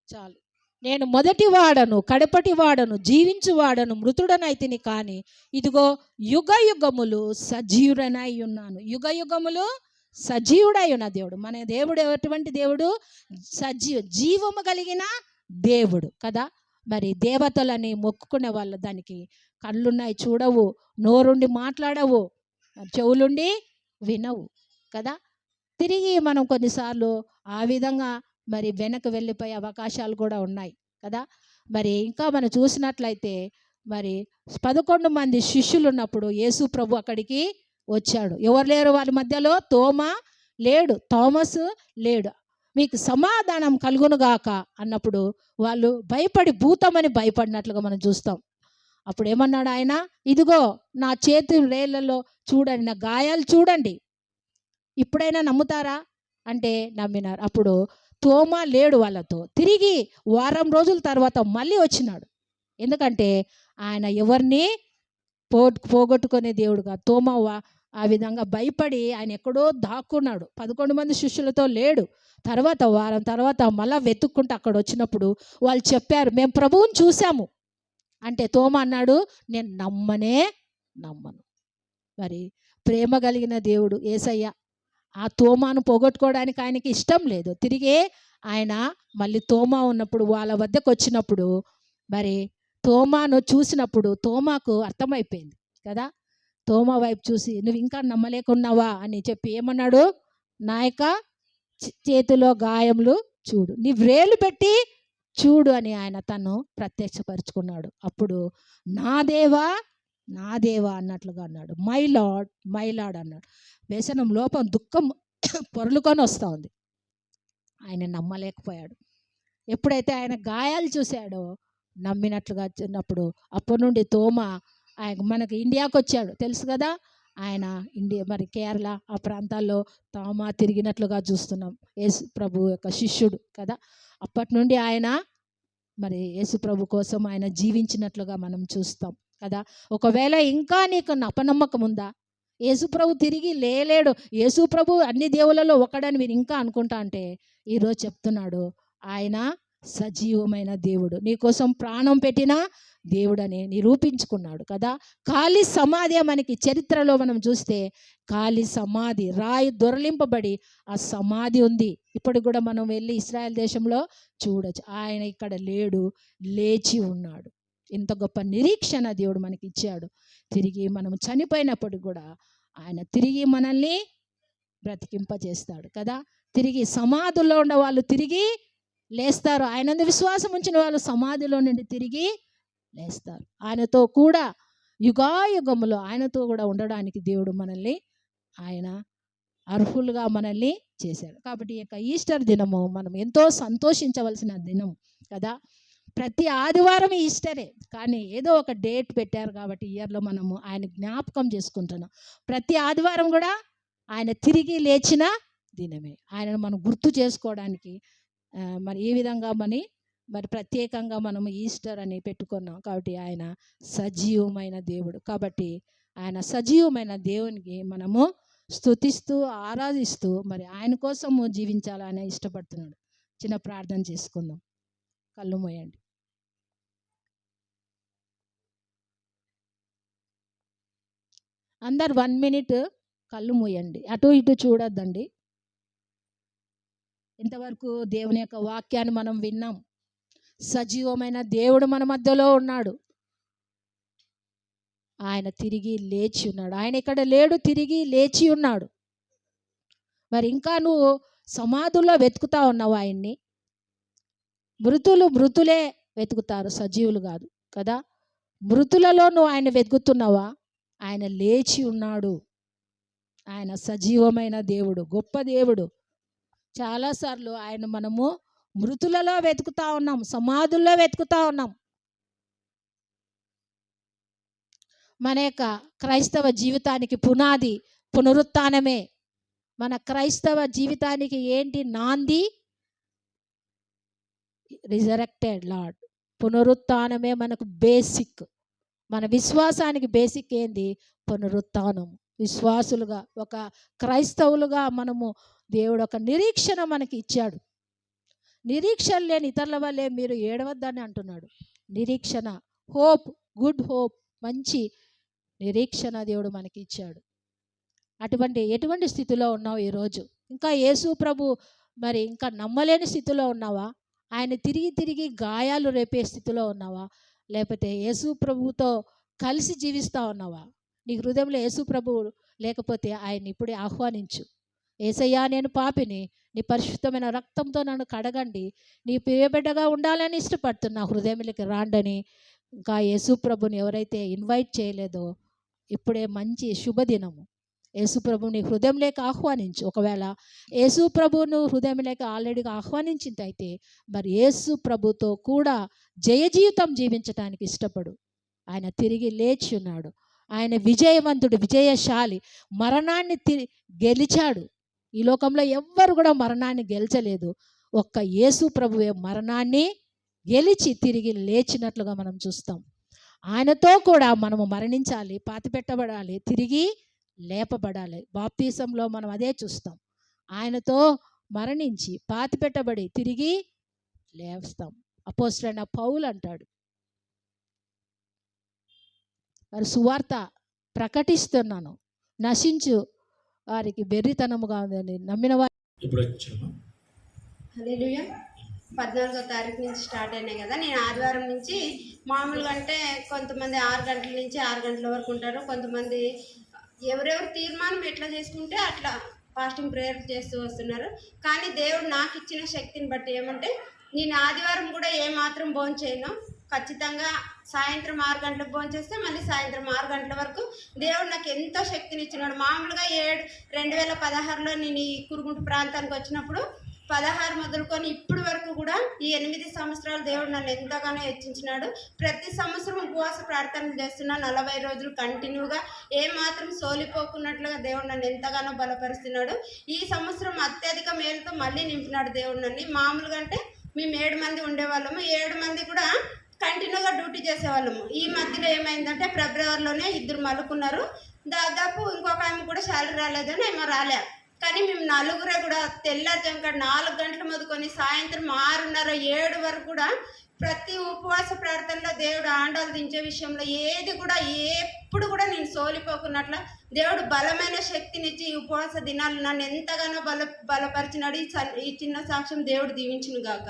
చాలు. నేను మొదటి వాడను, కడపటి వాడను, జీవించువాడను, మృతుడనైతిని, కానీ ఇదిగో యుగ యుగములు సజీవుడనై ఉన్నాను. యుగ యుగములు సజీవుడై ఉన్న దేవుడు మన దేవుడు. ఎటువంటి దేవుడు? జీవము కలిగిన దేవుడు కదా. మరి దేవతలని మొక్కుకునే వాళ్ళు, దానికి కళ్ళున్నాయి చూడవు, నోరుండి మాట్లాడవు, చెవులుండి వినవు కదా. తిరిగి మనం కొన్నిసార్లు ఆ విధంగా మరి వెనక్కి వెళ్ళిపోయే అవకాశాలు కూడా ఉన్నాయి కదా. మరి ఇంకా మనం చూసినట్లయితే, మరి 11 మంది శిష్యులు ఉన్నప్పుడు యేసు ప్రభు అక్కడికి వచ్చాడు. ఎవరు లేరు వాళ్ళ మధ్యలో? తోమా లేడు, థామస్ లేడు. మీకు సమాధానం కలుగునుగాక అన్నప్పుడు వాళ్ళు భయపడి, భూతమని భయపడినట్లుగా మనం చూస్తాం. అప్పుడు ఏమన్నాడు ఆయన? ఇదిగో నా చేతి రేళ్లలో చూడండి, నా గాయాలు చూడండి, ఇప్పుడైనా నమ్ముతారా అంటే నమ్మినారు. అప్పుడు తోమా లేడు వాళ్ళతో. తిరిగి వారం రోజుల తర్వాత మళ్ళీ వచ్చినాడు. ఎందుకంటే ఆయన ఎవరిని పోగొట్టుకునే దేవుడుగా. తోమా ఆ విధంగా భయపడి ఆయన ఎక్కడో దాక్కున్నాడు. 11 మంది శిష్యులతో లేడు. వారం తర్వాత మళ్ళా వెతుక్కుంటూ అక్కడ వచ్చినప్పుడు వాళ్ళు చెప్పారు, మేము ప్రభువుని చూసాము అంటే తోమా అన్నాడు, నేను నమ్మను. మరి ప్రేమ కలిగిన దేవుడు యేసయ్య ఆ తోమాను పోగొట్టుకోవడానికి ఆయనకి ఇష్టం లేదు. తిరిగే ఆయన మళ్ళీ తోమా ఉన్నప్పుడు వాళ్ళ వద్దకు వచ్చినప్పుడు, మరి తోమాను చూసినప్పుడు తోమాకు అర్థమైపోయింది కదా. తోమా వైపు చూసి, నువ్వు ఇంకా నమ్మలేకున్నావా అని చెప్పి ఏమన్నాడు? నా యొక్క చేతిలో గాయములు చూడు, నీ వ్రేలు పెట్టి చూడు అని ఆయన తను ప్రత్యక్షపరుచుకున్నాడు. అప్పుడు నా దేవా అన్నట్లుగా అన్నాడు. మై లార్డ్ అన్నాడు. వ్యసనం, లోపం, దుఃఖం పొరలుకొని వస్తూ ఉంది. ఆయన నమ్మలేకపోయాడు. ఎప్పుడైతే ఆయన గాయాలు చూశాడో నమ్మినట్లుగా చిన్నప్పుడు, అప్పటి నుండి తోమా మనకి ఇండియాకు వచ్చాడు తెలుసు కదా. ఆయన మరి కేరళ ఆ ప్రాంతాల్లో తోమా తిరిగినట్లుగా చూస్తున్నాం. యేసు ప్రభు యొక్క శిష్యుడు కదా. అప్పటి నుండి ఆయన మరి యేసు ప్రభు కోసం ఆయన జీవించినట్లుగా మనం చూస్తాం కదా. ఒకవేళ ఇంకా నీకు అపనమ్మకం ఉందా, యేసుప్రభు తిరిగి లేలేడు, యేసుప్రభు అన్ని దేవులలో ఒకడని మీరు ఇంకా అనుకుంటా అంటే, ఈరోజు చెప్తున్నాడు, ఆయన సజీవమైన దేవుడు, నీకోసం ప్రాణం పెట్టిన దేవుడని నిరూపించుకున్నాడు కదా. ఖాళీ సమాధి మనకి చరిత్రలో మనం చూస్తే, ఖాళీ సమాధి, రాయి దొరలింపబడి ఆ సమాధి ఉంది. ఇప్పుడు కూడా మనం వెళ్ళి ఇశ్రాయేల్ దేశంలో చూడొచ్చు. ఆయన ఇక్కడ లేడు, లేచి ఉన్నాడు ఇంత గొప్ప నిరీక్షణ దేవుడు మనకి ఇచ్చాడు. తిరిగి మనం చనిపోయినప్పుడు కూడా ఆయన తిరిగి మనల్ని బ్రతికింపజేస్తాడు కదా. తిరిగి సమాధుల్లో ఉన్న వాళ్ళు తిరిగి లేస్తారు. ఆయన విశ్వాసం ఉంచిన వాళ్ళు సమాధిలో నుండి తిరిగి లేస్తారు. ఆయనతో కూడా యుగాయుగములో ఆయనతో కూడా ఉండడానికి దేవుడు మనల్ని ఆయన అర్హులుగా మనల్ని చేశాడు. కాబట్టి ఈ యొక్క ఈస్టర్ దినము మనం ఎంతో సంతోషించవలసిన దినం కదా. ప్రతి ఆదివారం ఈస్టరే, కానీ ఏదో ఒక డేట్ పెట్టారు కాబట్టి ఇయర్లో మనము ఆయన జ్ఞాపకం చేసుకుంటున్నాం. ప్రతి ఆదివారం కూడా ఆయన తిరిగి లేచిన దినమే. ఆయనను మనం గుర్తు చేసుకోవడానికి మరి ఈ విధంగా మరి ప్రత్యేకంగా మనము ఈస్టర్ అని పెట్టుకున్నాం. కాబట్టి ఆయన సజీవమైన దేవుడు. కాబట్టి ఆయన సజీవమైన దేవునికి మనము స్తుతిస్తూ ఆరాధిస్తూ మరి ఆయన కోసము జీవించాలని ఇష్టపడుతున్నాడు. చిన్న ప్రార్థన చేసుకుందాం. కళ్ళు మూయండి. అందరు 1 మినిట్ కళ్ళు మూయండి, అటు ఇటు చూడొద్దండి. ఇంతవరకు దేవుని యొక్క వాక్యాన్ని మనం విన్నాం. సజీవమైన దేవుడు మన మధ్యలో ఉన్నాడు. ఆయన తిరిగి లేచి ఉన్నాడు. ఆయన ఇక్కడ లేడు, తిరిగి లేచి ఉన్నాడు. మరి ఇంకా నువ్వు సమాధుల్లో వెతుకుతా ఉన్నావు ఆయన్ని. మృతులే వెతుకుతారు, సజీవులు కాదు కదా. మృతులలో నువ్వు ఆయన వెతుకుతున్నావా? ఆయన లేచి ఉన్నాడు. ఆయన సజీవమైన దేవుడు, గొప్ప దేవుడు. చాలాసార్లు ఆయన మనము మృతులలో వెతుకుతా ఉన్నాం, సమాధుల్లో వెతుకుతా ఉన్నాం. మన యొక్క క్రైస్తవ జీవితానికి పునాది పునరుత్థానమే. మన క్రైస్తవ జీవితానికి ఏంటి నాంది? Resurrected lord. పునరుత్థానమే మనకు బేసిక్. మన విశ్వాసానికి బేసిక్ ఏంది? పునరుత్థానం. విశ్వాసులుగా, ఒక క్రైస్తవులుగా మనము దేవుడు ఒక నిరీక్షణ మనకి ఇచ్చాడు. నిరీక్షణ లేని ఇతరుల వల్లే మీరు ఏడవద్దని అంటున్నాడు. నిరీక్షణ, హోప్, గుడ్ హోప్, మంచి నిరీక్షణ దేవుడు మనకి ఇచ్చాడు. ఎటువంటి స్థితిలో ఉన్నావు ఈరోజు? ఇంకా యేసు ప్రభు మరి ఇంకా నమ్మలేని స్థితిలో ఉన్నావా? ఆయన తిరిగి గాయాలు రేపే స్థితిలో ఉన్నావా? లేకపోతే యేసు ప్రభుతో కలిసి జీవిస్తూ ఉన్నావా? నీ హృదయంలో యేసు ప్రభువు లేకపోతే ఆయన ఇప్పుడే ఆహ్వానించు. యేసయ్యా, నేను పాపిని, నీ పరిశుద్ధమైన రక్తంతో నన్ను కడగండి, నీ ప్రియబిడ్డగా ఉండాలని ఇష్టపడుతున్నా, హృదయంలోకి రాండని. ఇంకా యేసు ప్రభుని ఎవరైతే ఇన్వైట్ చేయలేదో ఇప్పుడే మంచి శుభదినము. యేసు ప్రభుని హృదయంలోకి ఆహ్వానించు. ఒకవేళ యేసు ప్రభువును హృదయంలోకి ఆల్రెడీగా ఆహ్వానించిందైతే మరి యేసు ప్రభుతో కూడా జయ జీవితం జీవించడానికి ఇష్టపడు. ఆయన తిరిగి లేచి ఉన్నాడు. ఆయన విజయవంతుడు, విజయశాలి. మరణాన్ని గెలిచాడు. ఈ లోకంలో ఎవ్వరు కూడా మరణాన్ని గెలిచలేదు. ఒక్క యేసు ప్రభువే మరణాన్ని గెలిచి తిరిగి లేచినట్లుగా మనం చూస్తాం. ఆయనతో కూడా మనము మరణించాలి, పాతిపెట్టబడాలి, తిరిగి లేపబడాలి. బాప్తీసంలో మనం అదే చూస్తాం. ఆయనతో మరణించి పాతిపెట్టబడి తిరిగి లేస్తాం. అపోస్తలుడైన పౌలు అంటాడు, వారి సువార్త ప్రకటిస్తున్నాను, నశించు వారికి బెర్రితనముగా ఉందని నమ్మిన వారు. హల్లెలూయా. 14వ తారీఖు నుంచి స్టార్ట్ అయినాయి కదా. నేను ఆదివారం నుంచి మామూలుగా అంటే కొంతమంది 6 గంటల నుంచి 6 గంటల వరకు ఉంటారు. కొంతమంది ఎవరెవరు తీర్మానం ఎట్లా చేసుకుంటే అట్లా ఫాస్టింగ్ ప్రేయర్ చేస్తూ వస్తున్నారు. కానీ దేవుడు నాకు ఇచ్చిన శక్తిని బట్టి ఏమంటే, నేను ఆదివారం కూడా ఏమాత్రం భోంచేయను. ఖచ్చితంగా సాయంత్రం 6 గంటలకు భోంచేస్తే మళ్ళీ సాయంత్రం 6 గంటల వరకు దేవుడు నాకు ఎంతో శక్తిని ఇచ్చినాడు. మామూలుగా 2016లో నేను ఈ కురుగుంట ప్రాంతానికి వచ్చినప్పుడు 16 మొదలుకొని ఇప్పటి వరకు కూడా ఈ 8 సంవత్సరాలు దేవుడు నన్ను ఎంతగానో హెచ్చించినాడు. ప్రతి సంవత్సరం ఉపవాస ప్రార్థనలు చేస్తున్నా, 40 రోజులు కంటిన్యూగా ఏమాత్రం సోలిపోకున్నట్లుగా దేవుడు నన్ను ఎంతగానో బలపరుస్తున్నాడు. ఈ సంవత్సరం అత్యధిక మేలుతో మళ్ళీ నింపినాడు దేవుడు నన్ను. మామూలుగా అంటే మేము 7 మంది ఉండేవాళ్ళము. 7 మంది కూడా కంటిన్యూగా డ్యూటీ చేసేవాళ్ళము. ఈ మధ్యలో ఏమైందంటే ఫిబ్రవరిలోనే 2 మలుకున్నారు. దాదాపు ఇంకొక ఆమె కూడా శాలరీ రాలేదని ఏమో రాలే. కానీ మేము నలుగురే కూడా తెల్లారుజామున 4 గంటలు మొదలుకొని సాయంత్రం 6:30, 7 వరకు కూడా ప్రతి ఉపవాస ప్రార్థనలో దేవుడు ఆండాలు దించే విషయంలో ఏది కూడా ఎప్పుడు కూడా నేను సోలిపోకున్నట్ల దేవుడు బలమైన శక్తినిచ్చి ఈ ఉపవాస దినాలు నన్ను ఎంతగానో బలపరిచినాడు. ఈ చిన్న సాక్ష్యం దేవుడు దీవించును గాక.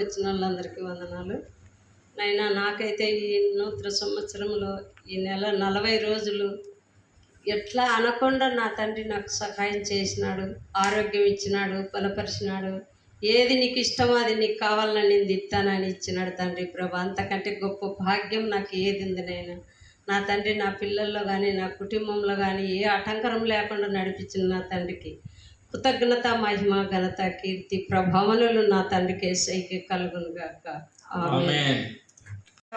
వచ్చిన వాళ్ళందరికీ వందనాలు. నైనా నాకైతే ఈ నూతన సంవత్సరంలో ఈ నెల 40 రోజులు ఎట్లా అనకుండా నా తండ్రి నాకు సహాయం చేసినాడు, ఆరోగ్యం ఇచ్చినాడు, బలపరిచినాడు. ఏది నీకు ఇష్టమో అది నీకు కావాలని నేను ఇస్తానని ఇచ్చినాడు తండ్రి ప్రభా. అంతకంటే గొప్ప భాగ్యం నాకు ఏది ఉంది నైనా. నా తండ్రి నా పిల్లల్లో కానీ నా కుటుంబంలో కానీ ఏ ఆటంకరం లేకుండా నడిపించిన నా తండ్రికి కృతజ్ఞత, మహిమ, ఘనత, కీర్తి, ప్రభావములు నా తండ్రికి యేసయ్యకి కలుగును గాక. ఆమేన్.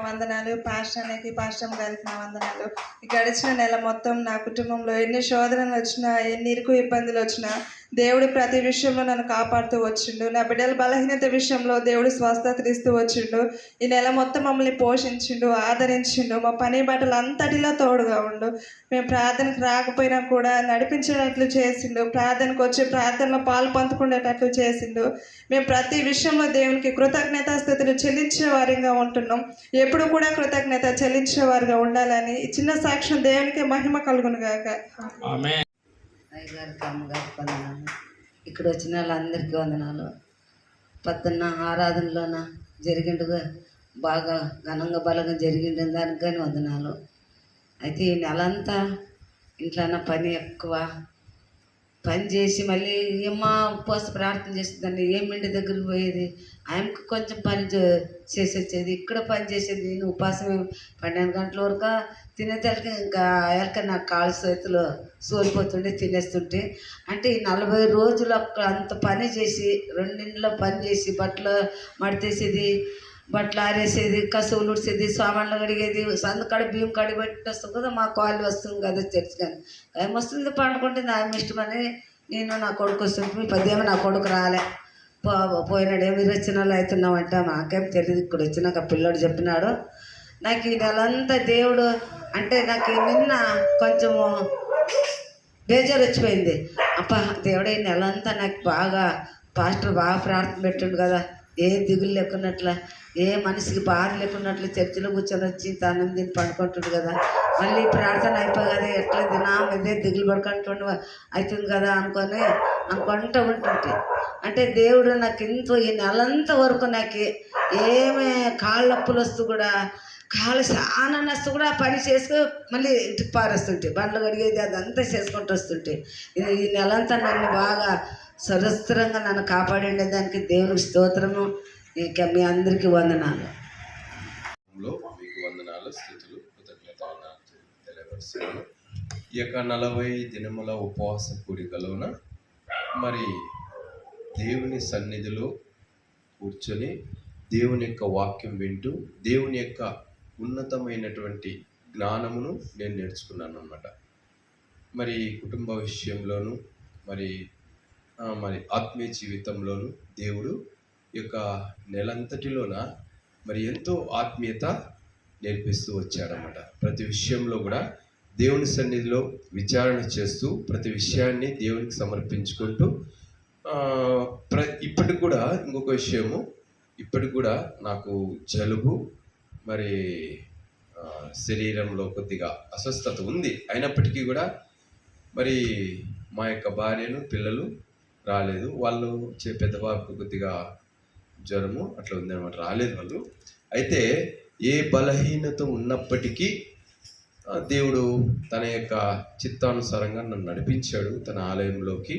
వందనాలు. పాస్టర్కి పాస్టర్ గారికి నా వందనాలు. ఈ గడిచిన నెల మొత్తం నా కుటుంబంలో ఎన్ని శోధనలు వచ్చినా, ఎన్ని ఇరుకు ఇబ్బందులు వచ్చినా దేవుడు ప్రతి విషయంలో నన్ను కాపాడుతూ వచ్చిండు. నా బిడ్డల బలహీనత విషయంలో దేవుడు స్వస్థత ఇస్తూ వచ్చిండు. ఈ నెల మొత్తం మమ్మల్ని పోషించిండు, ఆదరించిండు. మా పని బట్టలు అంతటిలో తోడుగా ఉండు. మేము ప్రార్థనకు రాకపోయినా కూడా నడిపించేటట్లు చేసిండు. ప్రార్థనకు వచ్చి ప్రార్థనలో పాలు పంచుకునేటట్లు చేసిండు. మేము ప్రతి విషయంలో దేవునికి కృతజ్ఞతాస్థుతులు చెల్లించే వారిగా ఉంటున్నాం. ఎప్పుడు కూడా కృతజ్ఞత చెల్లించేవారుగా ఉండాలని ఈ చిన్న సాక్ష్యం దేవునికి మహిమ కలుగును గాక. అయ్యగారికి అమ్మగారికి వందనాలు. ఇక్కడ వచ్చిన వాళ్ళందరికీ వందనాలు. పొద్దున్న ఆరాధనలోన జరిగిండుగా బాగా ఘనంగా బలంగా జరిగిండు దానికి కానీ వందనాలు. అయితే ఈ నెలంతా ఇంట్లో పని ఎక్కువ పని చేసి మళ్ళీ ఏమ్మా ఉపవాస ప్రార్థన చేస్తుందండి, ఏమింటి దగ్గరికి పోయేది, ఆయనకు కొంచెం పని చేసి వచ్చేది, ఇక్కడ పని చేసేది. నేను ఉపాసం 12 గంటల వరకు తినేతలకి ఇంకా ఆయనక నాకు కాళ్ళు చేతులు సోలిపోతుండే తినేస్తుంటే. అంటే ఈ 40 రోజులు అక్కడ అంత పని చేసి 2 ఇంట్లో పని చేసి బట్టలు మడితేసేది, బట్టలు ఆరేసేది, కసువులు ఉడిసేది, సామాన్లు కడిగేది, సందుకాడ బియ్యం కడిగి పెట్టి వస్తుంది కదా, మా కాళ్ళు వస్తుంది కదా చర్చి. కానీ ఏం వస్తుంది పండుకుంటుంది ఆమె ఇష్టమని నేను నా కొడుకు వస్తుంది. 10 ఏమో నా కొడుకు రాలే, పోయినాడు. మీరు వచ్చిన వాళ్ళు అవుతున్నామంట మాకేం తెలియదు. ఇక్కడ వచ్చినాక పిల్లోడు చెప్పినాడు. నాకు ఈ నెలంతా దేవుడు అంటే నాకు నిన్న కొంచెము బేజారు వచ్చిపోయింది. అప్ప దేవుడు ఈ నెలంతా నాకు బాగా పాస్టర్ బాగా ప్రార్థన పెట్టిండు కదా, ఏ దిగులు లేకున్నట్ల, ఏ మనిషికి బాధ లేకున్నట్లు చర్చిలో కూర్చొని వచ్చి తనం తిని పండుకుంటుండు కదా. మళ్ళీ ప్రార్థన అయిపోయి కదా ఎట్లా దినం ఇదే దిగులు పడుకుంటుండు అవుతుంది కదా అనుకుంటూ ఉంటుంటే. అంటే దేవుడు నాకు ఎంతో ఈ నెలంతా వరకు నాకు ఏమే కాళ్ళ నొప్పులు వస్తూ కూడా కాళ్ళు చాలా నస్తూ కూడా పని చేసుకు మళ్ళీ ఇంటికి పారేస్తుంటే, బండ్లు కడిగేది అదంతా చేసుకుంటూ వస్తుంటే ఈ నెలంతా నన్ను బాగా సరస్త్రంగా నన్ను కాపాడిండే దానికి దేవునికి స్తోత్రము. ఇక మీ అందరికీ వందనాలు. మీకు వందనాలు, స్తుతులు, కృతజ్ఞతలు తెలియపరుస్తున్నాను. ఈ యొక్క 40 దినముల ఉపవాస కూడికలోన మరి దేవుని సన్నిధిలో కూర్చొని దేవుని యొక్క వాక్యం వింటూ దేవుని యొక్క ఉన్నతమైనటువంటి జ్ఞానమును నేను నేర్చుకున్నాను అన్నమాట. మరి కుటుంబ విషయంలోనూ మరి ఆత్మీయ జీవితంలోనూ దేవుడు ఈ యొక్క నెలంతటిలోన మరి ఎంతో ఆత్మీయత నేర్పిస్తూ వచ్చాడన్నమాట. ప్రతి విషయంలో కూడా దేవుని సన్నిధిలో విచారణ చేస్తూ ప్రతి విషయాన్ని దేవునికి సమర్పించుకుంటూ ఇప్పటికి కూడా ఇంకొక విషయము, ఇప్పటికి కూడా నాకు జలుబు మరి శరీరంలో కొద్దిగా అస్వస్థత ఉంది. అయినప్పటికీ కూడా మరి మా యొక్క భార్యను పిల్లలు రాలేదు. వాళ్ళు పెద్దబాబుకు కొద్దిగా జ్వరము అట్లా ఉందన్నమాట, రాలేదు వాళ్ళు. అయితే ఏ బలహీనత ఉన్నప్పటికీ దేవుడు తన యొక్క చిత్తానుసారంగా నన్ను నడిపించాడు తన ఆలయంలోకి.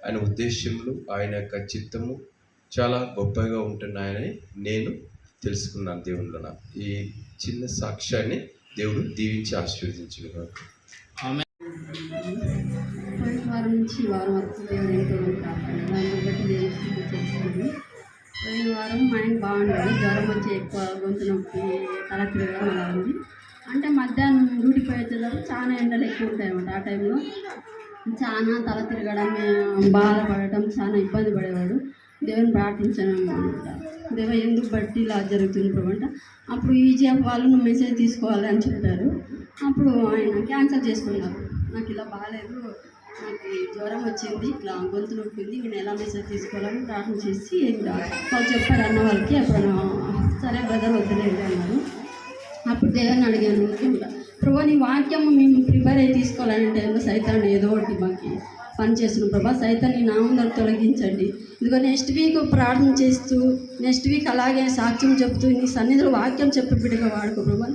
ఆయన ఉద్దేశములు, ఆయన యొక్క చిత్తము చాలా గొప్పగా ఉంటున్నాయని నేను తెలుసుకున్నాను దేవునిలో. ఈ చిన్న సాక్ష్యాన్ని దేవుడు దీవించి ఆశీర్వదించుకున్నాడు. వారం నుంచి వారం వరకు దేవుడు ఎంతో కాపాడు. దాన్ని బట్టి దేవుడు చేస్తుంది. పోయిన వారం మైండ్ బాగుండదు, జ్వరం వచ్చి ఎక్కువ గొంతు నొప్పి, తల తిరగడం అలా ఉంది. అంటే మధ్యాహ్నం డ్యూటీకి పోయేటప్పుడు చాలా ఎండలు ఎక్కువ ఉంటాయి అన్నమాట. ఆ టైంలో చాలా తల తిరగడం, బాధపడటం, చాలా ఇబ్బంది పడేవాడు. దేవుని ప్రార్థించాను అనమాట. దేవ ఎందుకు బట్టి ఇలా జరుగుతుంది ప్రభు అంటే, అప్పుడు ఈజీఎఫ్ వాళ్ళు నువ్వు మెసేజ్ తీసుకోవాలి అని చెప్పారు. అప్పుడు ఆయన క్యాన్సిల్ చేసుకున్నారు. నాకు ఇలా బాగాలేదు, నాకు జ్వరం వచ్చింది, ఇట్లా గొంతు నొప్పింది, నేను ఎలా మెసేజ్ తీసుకోవాలని ప్రార్థన చేసి వాళ్ళు చెప్పారు అన్న వాళ్ళకి. అప్పుడు సరే బ్రదర్ వద్దులేదు అన్నారు. అప్పుడు దేవుని అడిగాను, ప్రభు నీ వాక్యం మేము ప్రిపేర్ అయ్యి తీసుకోవాలని టైంలో సైతాన్ని ఏదో ఒకటి మాకు పనిచేస్తున్నాం ప్రభా. సైతాన్ని నామం తొలగించండి. ఇదిగో నెక్స్ట్ వీక్ ప్రార్థన చేస్తూ నెక్స్ట్ వీక్ అలాగే సాక్ష్యం చెప్తూ నీ సన్నిధిలో వాక్యం చెప్పి బిడ్డగా వాడుకో ప్రభా.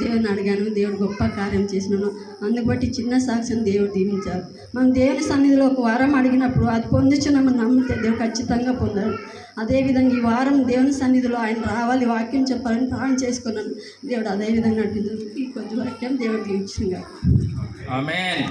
దేవుని అడిగాను, దేవుడు గొప్ప కార్యం చేసినాను. అందుకు బట్టి చిన్న సాక్ష్యం దేవుడు దీవించారు. మనం దేవుని సన్నిధిలో ఒక వారం అడిగినప్పుడు అది పొందుచున్నామని నమ్మితే దేవుడు ఖచ్చితంగా పొందాడు. అదేవిధంగా ఈ వారం దేవుని సన్నిధిలో ఆయన రావాలి, వాక్యం చెప్పాలని ప్రార్థన చేసుకున్నాను. దేవుడు అదేవిధంగా నడిపించారు. ఈ కొద్ది వాక్యం దేవుడు దీవించింది. ఆమేన్.